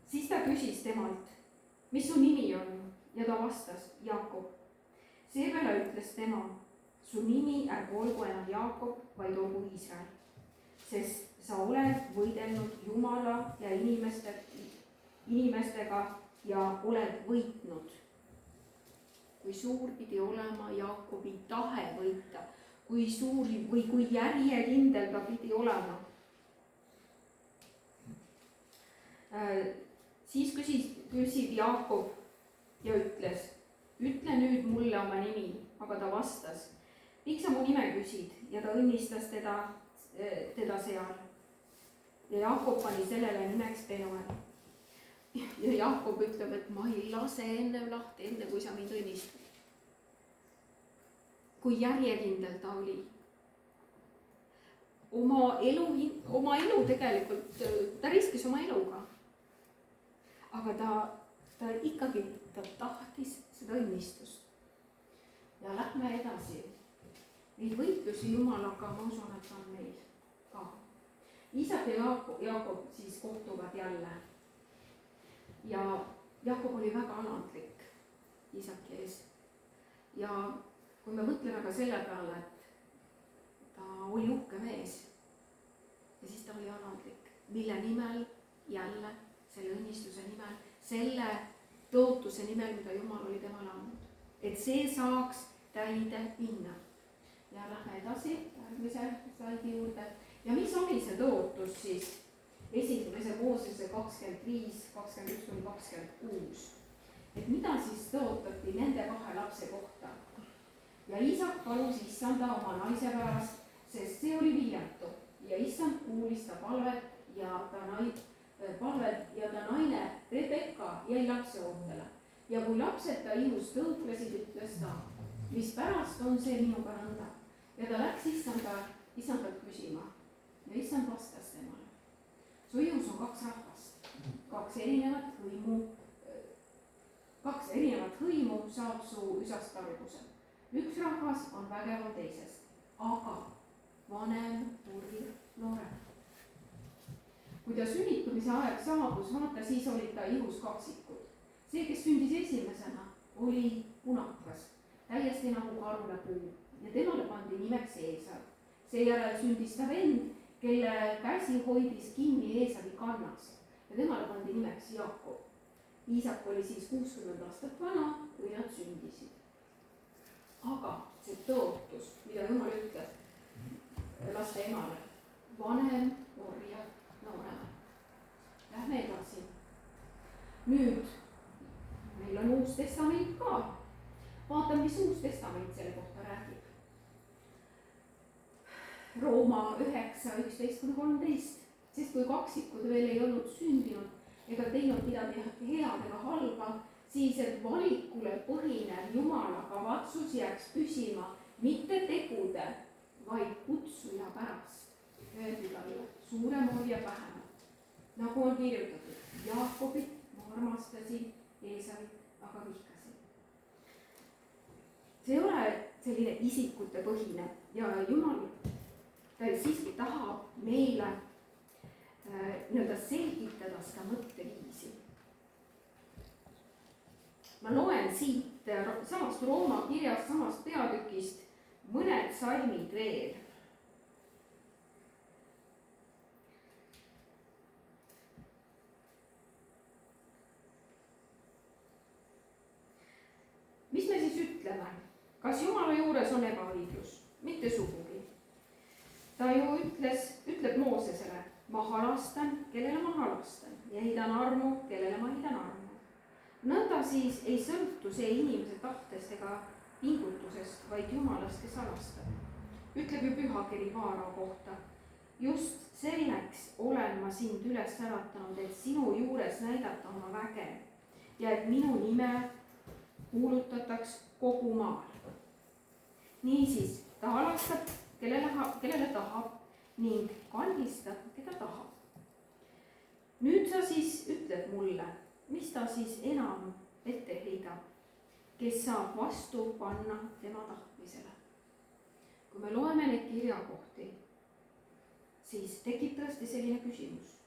Siis ta küsis temalt, mis su nimi on, ja ta vastas, Jakob. Seepeale ütles tema, su nimi ärgu olgu enam Jakob, vaid olgu Iisrael, sest sa oled võidelnud Jumala ja inimestega ja oled võitnud. Kui suur pidi olema Jaakobi tahe võita, kui suur või kui järjekindel ta pidi olema. Siis küsib Jaakob ja ütles, ütle nüüd mulle oma nimi, aga ta vastas, miks sa mu nime küsid, ja ta õnnistas teda seal. Ja Jaakob pani sellele nimeks Penuel. Ja Jaakob ütleb, et ma ei lase enne lahti, enne kui sa mind õnnistad. Kui järjekindel ta oli. Oma elu tegelikult, ta riskis oma eluga. Aga ta ikkagi tahtis seda õnnistust. Ja lähme edasi. Neid võitlusi Jumalaga, ma usun, et on meil ka. Iisak ja Jaakob siis kohtuvad jälle. Ja Jakob oli väga alandlik Iisaki ees. Ja kui me mõtleme ka selle peale, et ta oli uhke mees ja siis ta oli alandlik, mille nimel jälle, selle õnnistuse nimel, selle tõotuse nimel, mida Jumal oli temale andnud, et see saaks täide minna. Ja lähme edasi järgmise slaidi juurde. Ja mis oli see tõotus siis? Esimese Moosese 25, 21-26. Et mida siis tõotati nende 2 lapse kohta? Ja Iisak palus Issanda oma naise pärast, sest see oli viljatu. Ja Issand kuulis ta palvet ja ta naine Rebekka jäi lapse ootele. Ja kui lapsed ta ihus tõuklesid, ütles ta, mis pärast on see minuga nõnda. Ja ta läks Issandalt küsima ja Issand vastas temale. Su ihus on 2 rahvast, 2 erinevat hõimu saab su üsast alguse. Üks rahvas on vägevam teisest, aga vanem purjub noorem. Kui ta sünnitumise aeg saabus, vaata siis olid ta ihus kaksikud. See, kes sündis esimesena, oli punakas, täiesti nagu karunapuu ja temale pandi nimeks Eesav. Seejärel sündis ta vend, kelle käsi hoidis kinni Eesavi kannas ja temale pandi nimeks Jaakob. Iisak oli siis 60 aastat vana, kui nad sündisid. Aga see tõotus, mida Jumal ütleb laste emale, vanem orjab noorema. Lähme edasi. Nüüd meil on Uus Testament ka. Vaatame, mis Uus Testament selle kohta räägib. Rooma 9:11-13, sest kui kaksikud veel ei olnud sündinud ega teinud midagi head ega halba, siis et valikule põhinev Jumala kavatsus jääks püsima mitte tegude, vaid kutsuja pärast. Öeldi talle, suurem oli ja vähem. Nagu on kirjutatud, Jaakobit ma armastasin, Eesavit aga vihkasin. See ei ole selline isikute põhine ja Jumal ta siiski tahab meile nii-öelda selgitada seda mõtteviisi. Ma loen siit samast Rooma kirjast, samast peatükist mõned salmid veel. Mis me siis ütleme? Kas Jumala juures on ebaõiglus? Mitte sugugi. Ta ju ütleb Moosesele, ma halastan, kellele ma halastan ja heidan armu, kellele ma heidan armu. nõnda siis ei sõltu see inimese tahtest ega pingutusest, vaid Jumalast, kes halastab. ütleb ju pühakiri Vaaro kohta. just selleks olen ma sind üles äratanud, et sinu juures näidata oma väge ja et minu nime kuulutataks kogu maal. niisiis ta halastab, kellele tahab ning kallistab, keda tahab. nüüd sa siis ütled mulle, mis ta siis enam ette heidab, kes saab vastu panna tema tahtmisele. kui me loeme neid kirjakohti, siis tekib tõesti selline küsimus,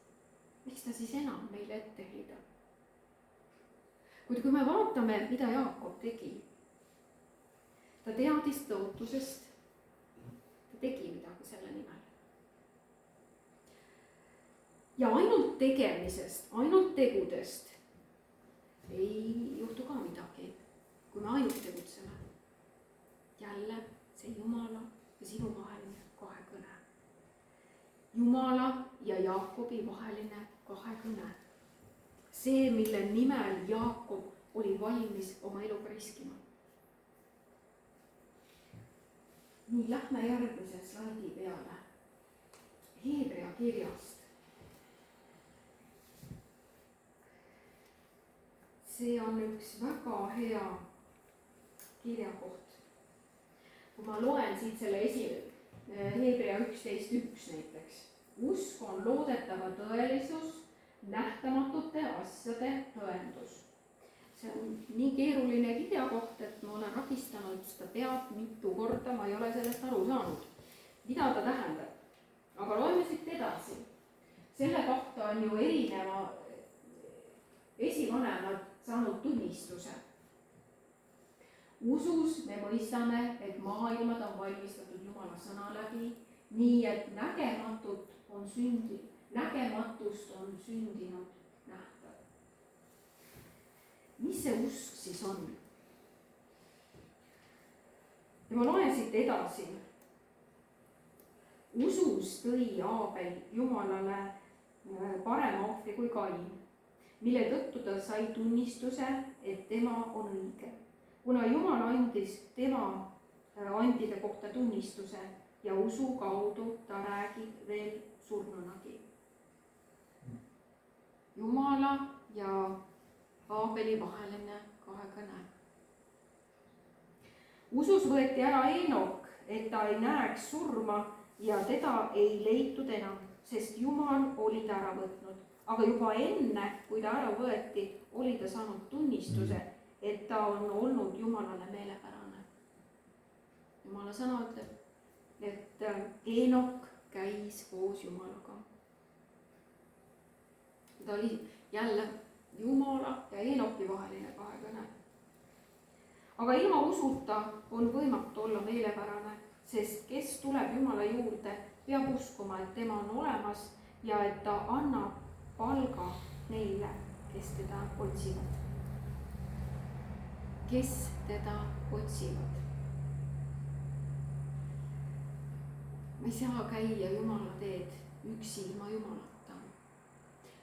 miks ta siis enam meile ette heidab. kuid kui me vaatame, mida Jaakob tegi, ta teadis tõotusest, ta tegi midagi selle nimel. ja ainult tegemisest, ainult tegudest ei juhtu ka midagi, kui me ainult tegutseme. jälle see Jumala ja sinu vaheline kahekõne. Jumala ja Jaakobi vaheline kahekõne. see, mille nimel Jaakob oli valmis oma eluga riskima. nii, lähme järgmise slaidi peale. Hebra kirjast. see on üks väga hea kirjakoht. kui ma loen siit selle Hebra 11.1 näiteks. usk on loodetava tõelisus, nähtamatute asjade tõendus. see on nii keeruline kirjakoht, et ma olen rakistanud seda pead mitu korda, ma ei ole sellest aru saanud, mida ta tähendab. aga loeme siit edasi. selle kohta on ju erineva esivanemad saanud tunnistuse. usus me mõistame, et maailmad on valmistatud Jumala sõna läbi, nii et nägematust on sündinud nähtav. mis see usk siis on? ja ma loen siit edasi. usus tõi Aabel Jumalale parema ohvri kui Kain, mille tõttu ta sai tunnistuse, et tema on õige. kuna Jumal andis tema andide kohta tunnistuse ja usu kaudu ta räägib veel surnunagi. Jumala ja Aabeli vaheline kahekõne. usus võeti ära Eenok, et ta ei näeks surma ja teda ei leitud enam, sest Jumal oli ta ära võtnud. aga juba enne, kui ta ära võeti, oli ta saanud tunnistuse, et ta on olnud Jumalale meelepärane. Jumala sõna ütleb, et Eenok käis koos Jumalaga. ta oli jälle Jumala ja Eenoki vaheline kahekõne. aga ilma usuta on võimatu olla meelepärane, sest kes tuleb Jumala juurde, peab uskuma, et tema on olemas ja et ta annab palga neile, kes teda otsivad. kes teda otsivad. ma ei saa käia Jumala teed üksi ilma Jumalata.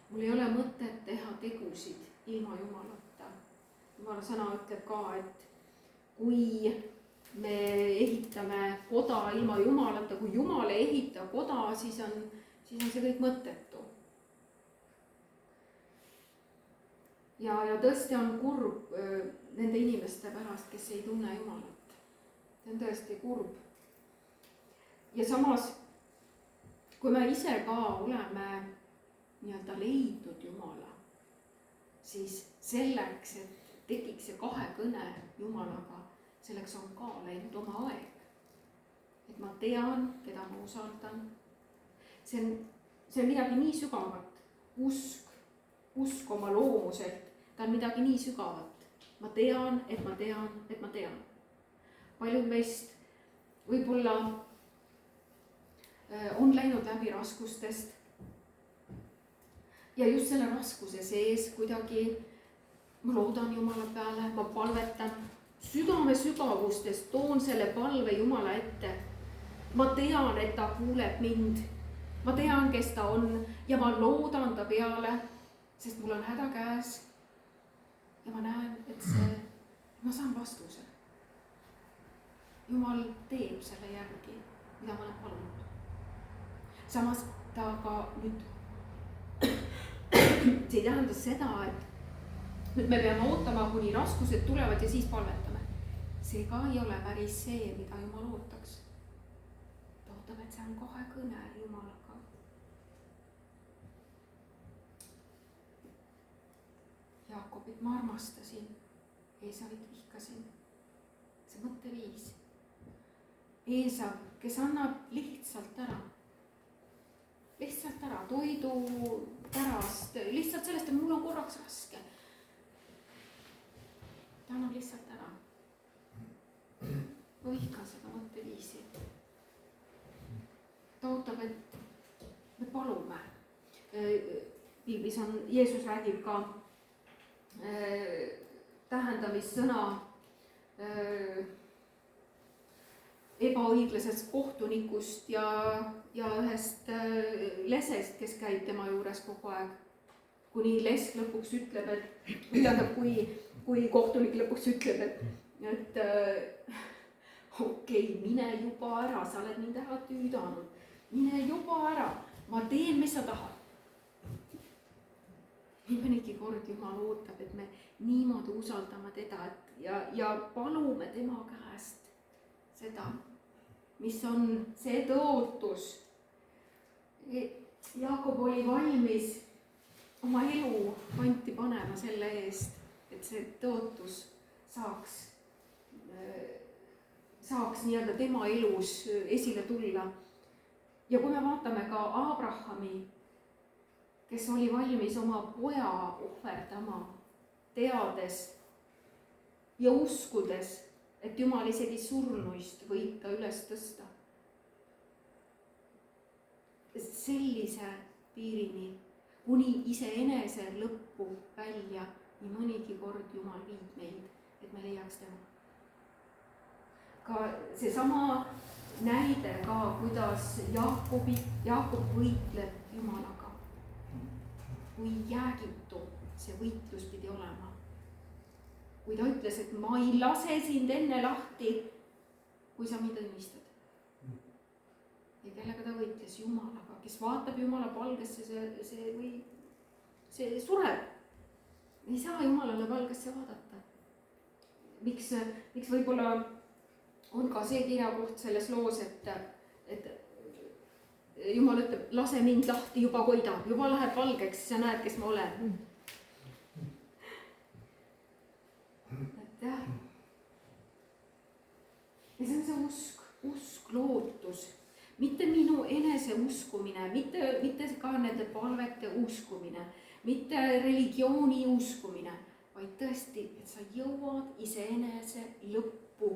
mul ei ole mõtet teha tegusid ilma Jumalata. Jumala sõna ütleb ka, et kui me ehitame koda ilma Jumalata, kui Jumal ei ehita koda, siis on see kõik mõttetu. ja tõesti on kurb nende inimeste pärast, kes ei tunne Jumalat. see on tõesti kurb. ja samas, kui me ise ka oleme nii-öelda leidnud Jumala, siis selleks, et tekiks see kahekõne Jumalaga, selleks on ka läinud oma aeg. et ma tean, keda ma usaldan. see on midagi nii sügavat. usk oma loomuselt, ta on midagi nii sügavat. ma tean, et ma tean, et ma tean. paljud meist võib-olla on läinud läbi raskustest. ja just selle raskuse sees kuidagi ma loodan Jumala peale, ma palvetan südame sügavustest, toon selle palve Jumala ette. ma tean, et ta kuuleb mind ma tean, kes ta on ja ma loodan ta peale, sest mul on häda käes. ja ma näen, et ma saan vastuse. Jumal teeb selle järgi, mida ma olen palunud. samas ta ka nüüd, see ei tähenda seda, et nüüd me peame ootama, kuni raskused tulevad ja siis palvetame. see ka ei ole päris see, mida Jumal ootaks. ta ootab, et see on kohe kõne Jumalaga. Jaakobit ma armastasin, Eesavit vihkasin. see mõtteviis. Eesav, kes annab lihtsalt ära toidu pärast, lihtsalt sellest, et mul on korraks raske. ta annab lihtsalt ära. ma vihkan seda mõtteviisi. ta ootab, et me palume. Piiblis on, Jeesus räägib ka tähendamissõna ebaõiglasest kohtunikust ja ühest lesest, kes käib tema juures kogu aeg. kuni lesk lõpuks ütleb, et, tähendab, kui kohtunik lõpuks ütleb, et okei, mine juba ära, sa oled mind ära tüüdanud. mine juba ära, ma teen, mis sa tahad. nii mõnigi kord Jumal ootab, et me niimoodi usaldame teda ja palume tema käest seda, mis on see tõotus. Jaakob oli valmis oma elu panti panema selle eest, et see tõotus saaks nii-öelda tema elus esile tulla. ja kui me vaatame ka Abrahami, kes oli valmis oma poja ohverdama, teades ja uskudes, et Jumal isegi surnuist võib ta üles tõsta. sellise piirini, kuni iseenese lõppu välja, nii mõnigi kord Jumal viib meid, et me leiaks tema. ka seesama näide ka, kuidas Jaakob võitleb Jumalaga. kui jäägitu see võitlus pidi olema. kui ta ütles, et ma ei lase sind enne lahti, kui sa mind õnnistad. ja kellega ta võitles? Jumalaga, kes vaatab Jumala palgesse, see sureb. ei saa Jumalale palgesse vaadata. miks võib-olla on ka see kirjakoht selles loos, et Jumal ütleb, lase mind lahti, juba koidab, juba läheb valgeks, sa näed, kes ma olen. et jah. ja see on see usk, lootus, mitte minu enese uskumine, mitte ka nende palvete uskumine, mitte religiooni uskumine, vaid tõesti, et sa jõuad iseenese lõppu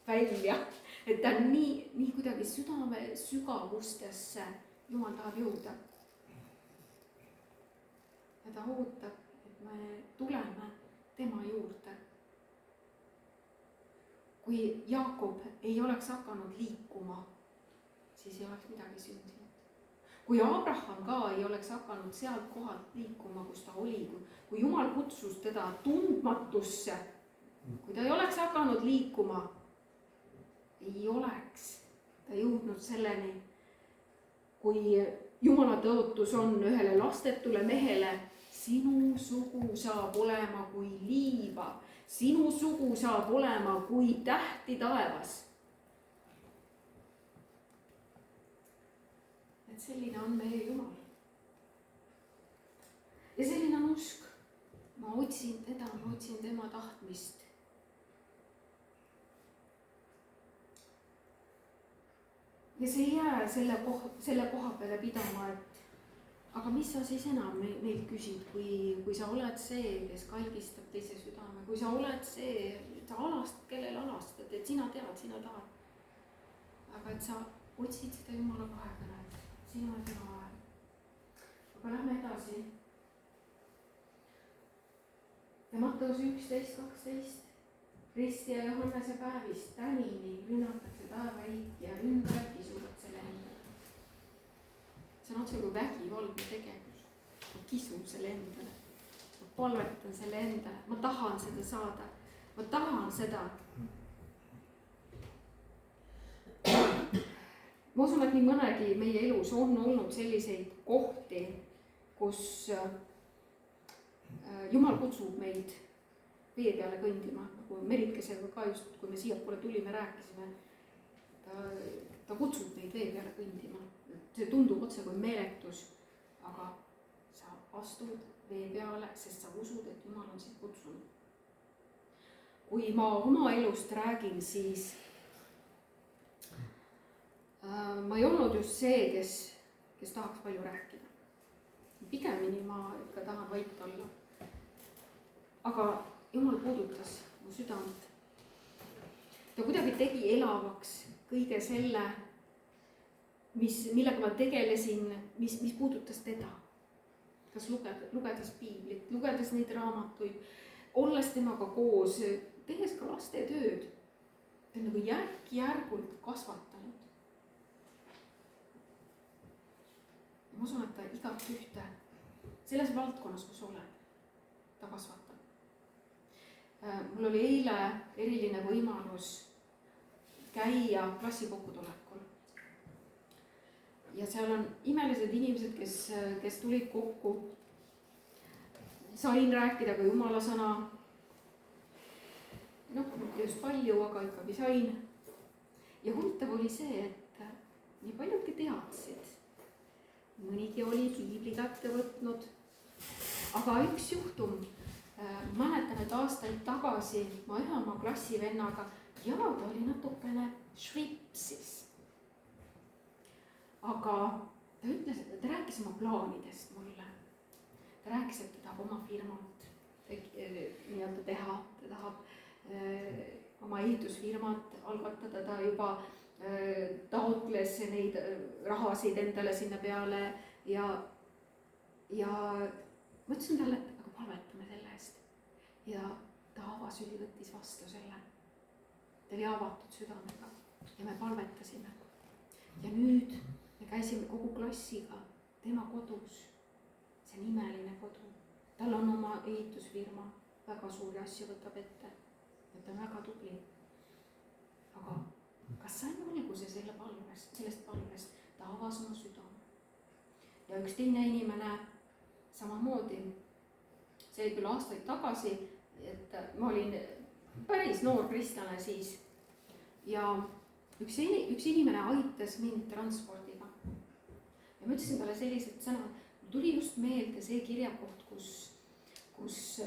välja, et ta on nii kuidagi südame sügavustesse Jumal tahab jõuda. ja ta ootab, et me tuleme tema juurde. kui Jaakob ei oleks hakanud liikuma, siis ei oleks midagi sündinud. kui Abraham ka ei oleks hakanud sealt kohalt liikuma, kus ta oli, kui Jumal kutsus teda tundmatusse, kui ta ei oleks hakanud liikuma, ei oleks ta jõudnud selleni, kui Jumala tõotus on ühele lastetule mehele, sinu sugu saab olema kui liiva, sinu sugu saab olema kui tähti taevas. et selline on meie Jumal. ja selline on usk. ma otsin teda, ma otsin tema tahtmist. ja see ei jää selle koha peale pidama, et aga mis sa siis enam meilt küsid, kui sa oled see, kes kalgistab teise südame, kui sa oled see, sa alastad, kellele alastad, et sina tead, sina tahad. aga et sa otsid seda Jumala kahekõnet, sinu ja tema vahel. aga lähme edasi. ja Matteuse 11:12. Kristi ja Johannese päevist tänini rünnatakse taevariiki ja ümber kisutakse lendada. see on otse kui vägivaldne tegevus. Ma kisun selle endale, ma palvetan selle endale, ma tahan seda saada, ma tahan seda. Ma usun, et nii mõnegi meie elus on olnud selliseid kohti, kus Jumal kutsub meid vee peale kõndima, nagu Merikesega ka just, kui me siiapoole tulime, rääkisime. Ta kutsub meid vee peale kõndima. See tundub otse kui meeletus, aga sa astud vee peale, sest sa usud, et Jumal on sind kutsunud. Kui ma oma elust räägin, siis ma ei olnud just see, kes tahaks palju rääkida. Pigemini ma ikka tahan vait olla. Aga Jumal puudutas mu südant. Ta kuidagi tegi elavaks kõige selle, millega ma tegelesin, mis puudutas teda. Kas lugedes piiblit, lugedes neid raamatuid, olles temaga koos, tehes ka laste tööd. Ta on nagu järk-järgult kasvatanud. Ma usun, et ta igat ühte selles valdkonnas, kus oled, ta kasvatab. Mul oli eile eriline võimalus käia klassikokkutulekul. Ja seal on imelised inimesed, kes tulid kokku. Sain rääkida ka Jumala sõna. Mitte just palju, aga ikkagi sain. Ja huvitav oli see, et nii paljudki teadsid. Mõnigi oli piibli kätte võtnud. Aga üks juhtum, mäletan, et aastaid tagasi ma ühe oma klassivennaga ja ta oli natukene šripsis. Aga ta ütles, et ta rääkis oma plaanidest mulle. Ta rääkis, et ta tahab oma firmat nii-öelda teha, ta tahab oma ehitusfirmat algatada, ta juba taotles neid rahasid endale sinna peale ja ma ütlesin talle, et aga palvetame selle eest. Ja ta avasüli võttis vastu selle. Ta oli avatud südamega ja me palvetasime. Ja nüüd me käisime kogu klassiga tema kodus. See on imeline kodu. Tal on oma ehitusfirma, väga suuri asju võtab ette. Ja ta on väga tubli. Aga kas sain alguse sellest palvest? Ta avas oma südame. Ja üks teine inimene samamoodi, see oli küll aastaid tagasi, et ma olin päris noor kristlane siis ja üks inimene aitas mind transpordiga. Ja ma ütlesin talle sellised sõnad, mul tuli just meelde see kirjakoht, kus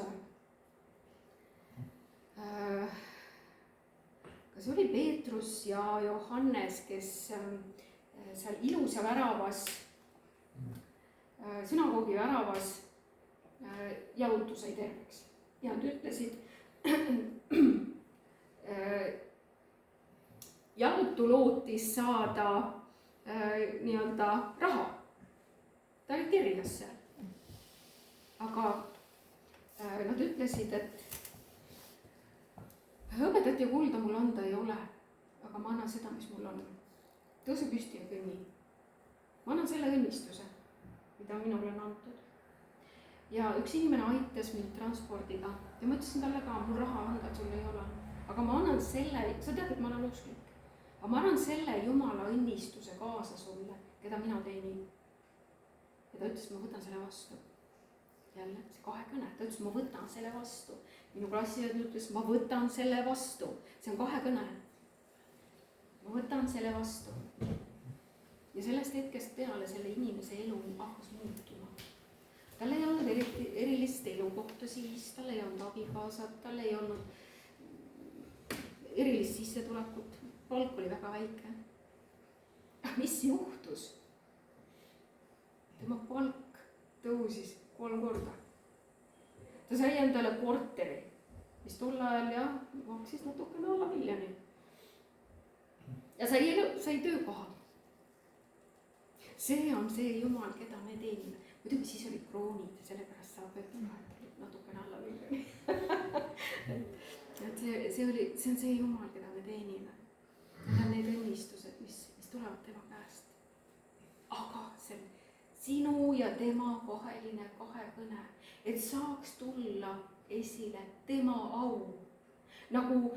kas oli Peetrus ja Johannes, kes seal ilusa väravas, sünagoogi väravas jalutusai terveks. Ja nad ütlesid, jalutu lootis saada nii-öelda raha. Ta oli kirjas seal. Aga nad ütlesid, et hõbedat ja kulda mul anda ei ole, aga ma annan seda, mis mul on. Tõuse püsti ja kõnni. Ma annan selle õnnistuse, mida minul on antud. Ja üks inimene aitas mind transpordiga ja ma ütlesin talle ka, mul raha anda, et sul ei ole. Aga ma annan selle, sa tead, et ma olen usklik. Aga ma annan selle Jumala õnnistuse kaasa sulle, keda mina teenin. Ja ta ütles, ma võtan selle vastu. Jälle, see kahekõne, ta ütles, ma võtan selle vastu. Minu klassiõed ütles, ma võtan selle vastu. See on kahekõne. Ma võtan selle vastu. Ja sellest hetkest peale selle inimese elu hakkas muutuma. Tal ei olnud erilist elukohta siis, tal ei olnud abikaasat, tal ei olnud erilist sissetulekut. Palk oli väga väike. Mis juhtus? Tema palk tõusis 3 korda. Ta sai endale korteri, mis tol ajal maksis natukene alla 1 miljoni. Ja sai töökoha. See on see Jumal, keda me teenime. Muidugi siis olid kroonid, sellepärast saab öelda natukene alla 1 miljoni. See on see Jumal, keda me teenime. Need on need õnnistused, mis tulevad tema käest. Aga sinu ja tema vaheline kahekõne, et saaks tulla esile tema au. nagu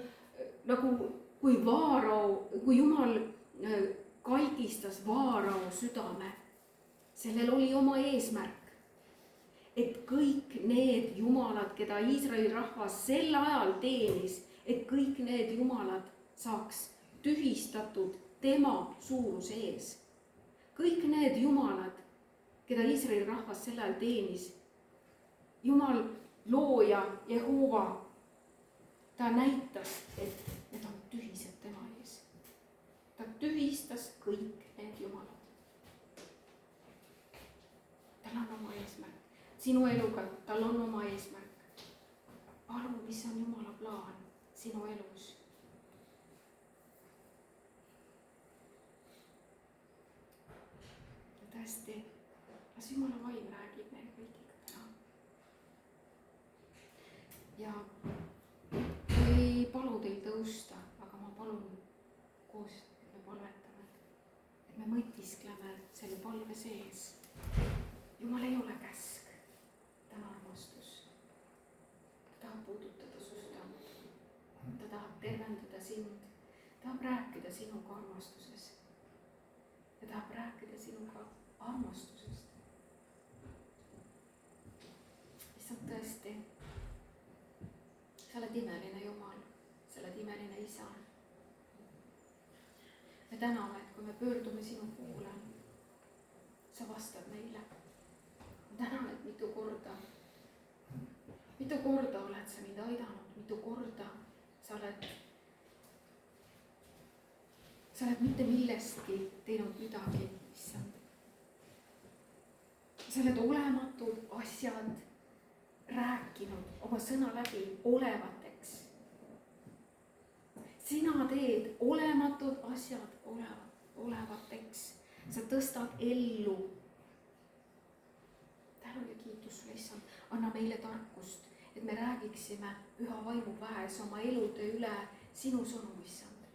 kui Jumal kalgistas Vaarao südame, sellel oli oma eesmärk, et kõik need jumalad, keda Iisraeli rahvas sel ajal teenis, et kõik need jumalad saaks tühistatud tema suuruse ees. kõik need jumalad, keda Iisraeli rahvas sel ajal teenis, Jumal looja Jehova, ta näitas, et need on tühised tema ees. ta tühistas kõik need jumalad. tal on oma eesmärk. Sinu eluga, tal on oma eesmärk. palun, mis on Jumala plaan sinu elus? tõesti, las Jumala vaim räägib meil kõigiga täna. ja ei palu teil tõusta, aga ma palun koos, et me palvetame, et me mõtiskleme selle palve sees. Jumal ei ole käsk, ta on armastus. ta tahab puudutada su südant, ta tahab tervendada sind, tahab rääkida sinuga armastuses ja tahab rääkida sinuga armastusest. issand, tõesti, sa oled imeline Jumal, sa oled imeline Isa. me täname, et kui me pöördume sinu poole, sa vastad meile. ma tänan, et mitu korda oled sa mind aidanud, mitu korda sa oled mitte millestki teinud midagi, issand. sa oled olematud asjad rääkinud oma sõna läbi olevateks. sina teed olematud asjad olevateks. sa tõstad ellu. tänu ja kiitus sulle, issand. anna meile tarkust, et me räägiksime Püha Vaimu väes oma elude üle sinu sõnu, issand.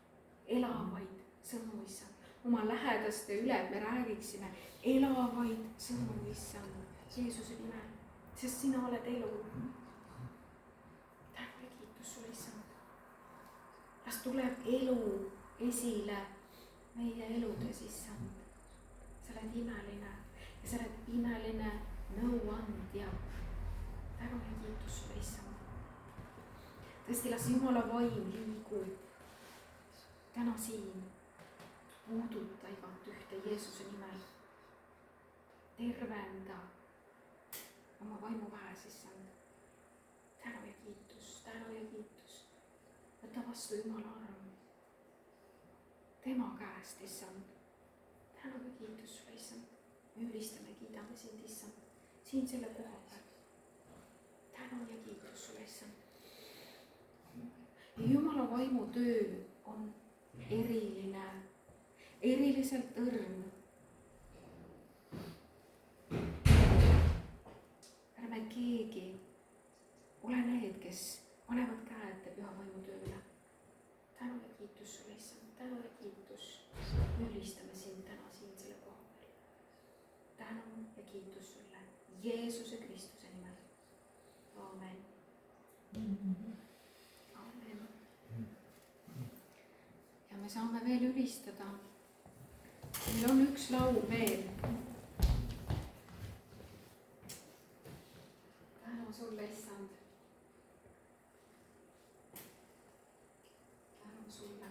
elavaid sõnu, issand. oma lähedaste üle, et me räägiksime elavaid sõnu, issand. Jeesuse nimel, sest sina oled elu. tänu ja kiitus sulle, issand. las tuleb elu esile meie eludes, issand. sa oled imeline ja sa oled imeline nõuandja. tänu ja kiitus sulle, issand. tõesti, las Jumala vaim liigub täna siin. puuduta igat ühte Jeesuse nimel. tervenda oma vaimu väes, issand. tänu ja kiitus, tänu ja kiitus. võta vastu Jumala arm tema käest, issand. tänu ja kiitus sulle, issand. me ülistame, kiidame sind, issand, siin selle koha peal. tänu ja kiitus sulle, issand. ja Jumala vaimu töö on eriline, eriliselt õrn. ärme keegi ole need, kes panevad käed Püha Vaimu tööle. tänu ja kiitus sulle, issand, tänu ja kiitus. me ülistame sind täna siin selle koha peal. tänu ja kiitus sulle Jeesuse Kristuse nimel. Aamen. Aamen. ja me saame veel ülistada. meil on üks laul veel. tänu sulle, issand. tänu sulle.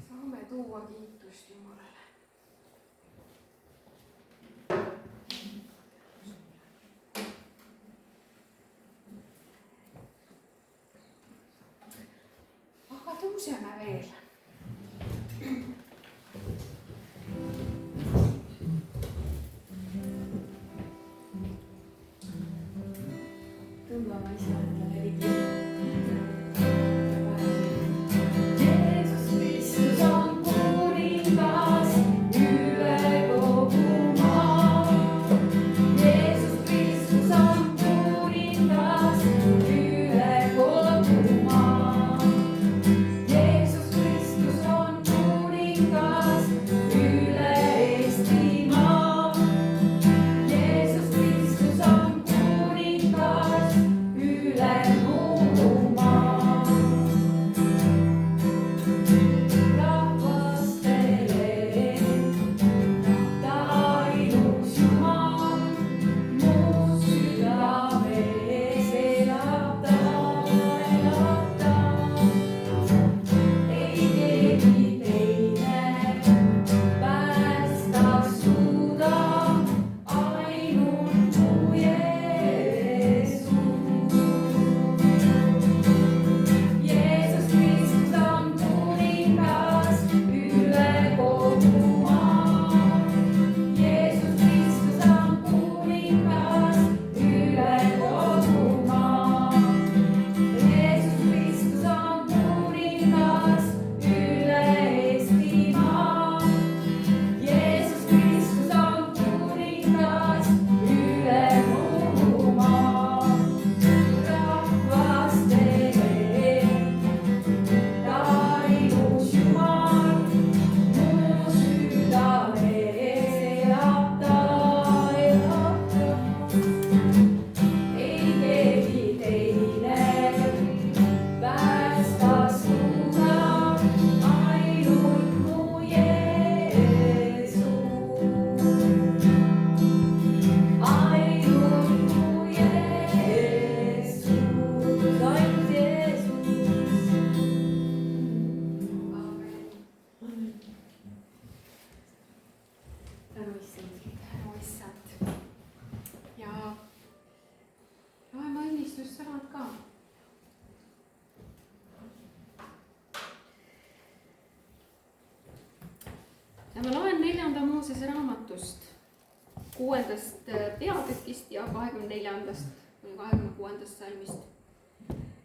saame tuua kiitust Jumalale. aga tõuseme veel. tõmbame iseendale ligi. Jeesus Kristus on kuningas. tänu issand. tänu issand. ja loeme õnnistussõnad ka. ja ma loen 4. Moosese raamatust 6. peatükist ja 24. kuni 26. salmist.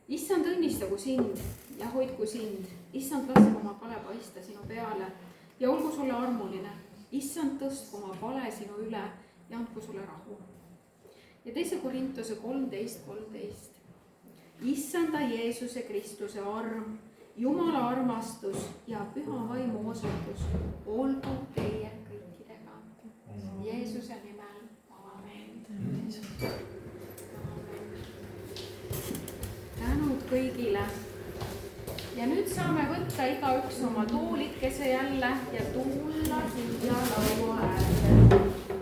issand, õnnistagu sind ja hoidku sind. issand, lasku oma pale paista sinu peale ja olgu sulle armuline. issand, tõstku oma pale sinu üle ja andku sulle rahu. ja 2. Korintuse 13:13. issanda Jeesuse Kristuse arm, Jumala armastus ja püha vaimu osatus olgu teie kõikidega. Jeesuse nimel, aamen. tänud kõigile. ja nüüd saame võtta igaüks oma toolikese jälle ja tulla siia laua äärde.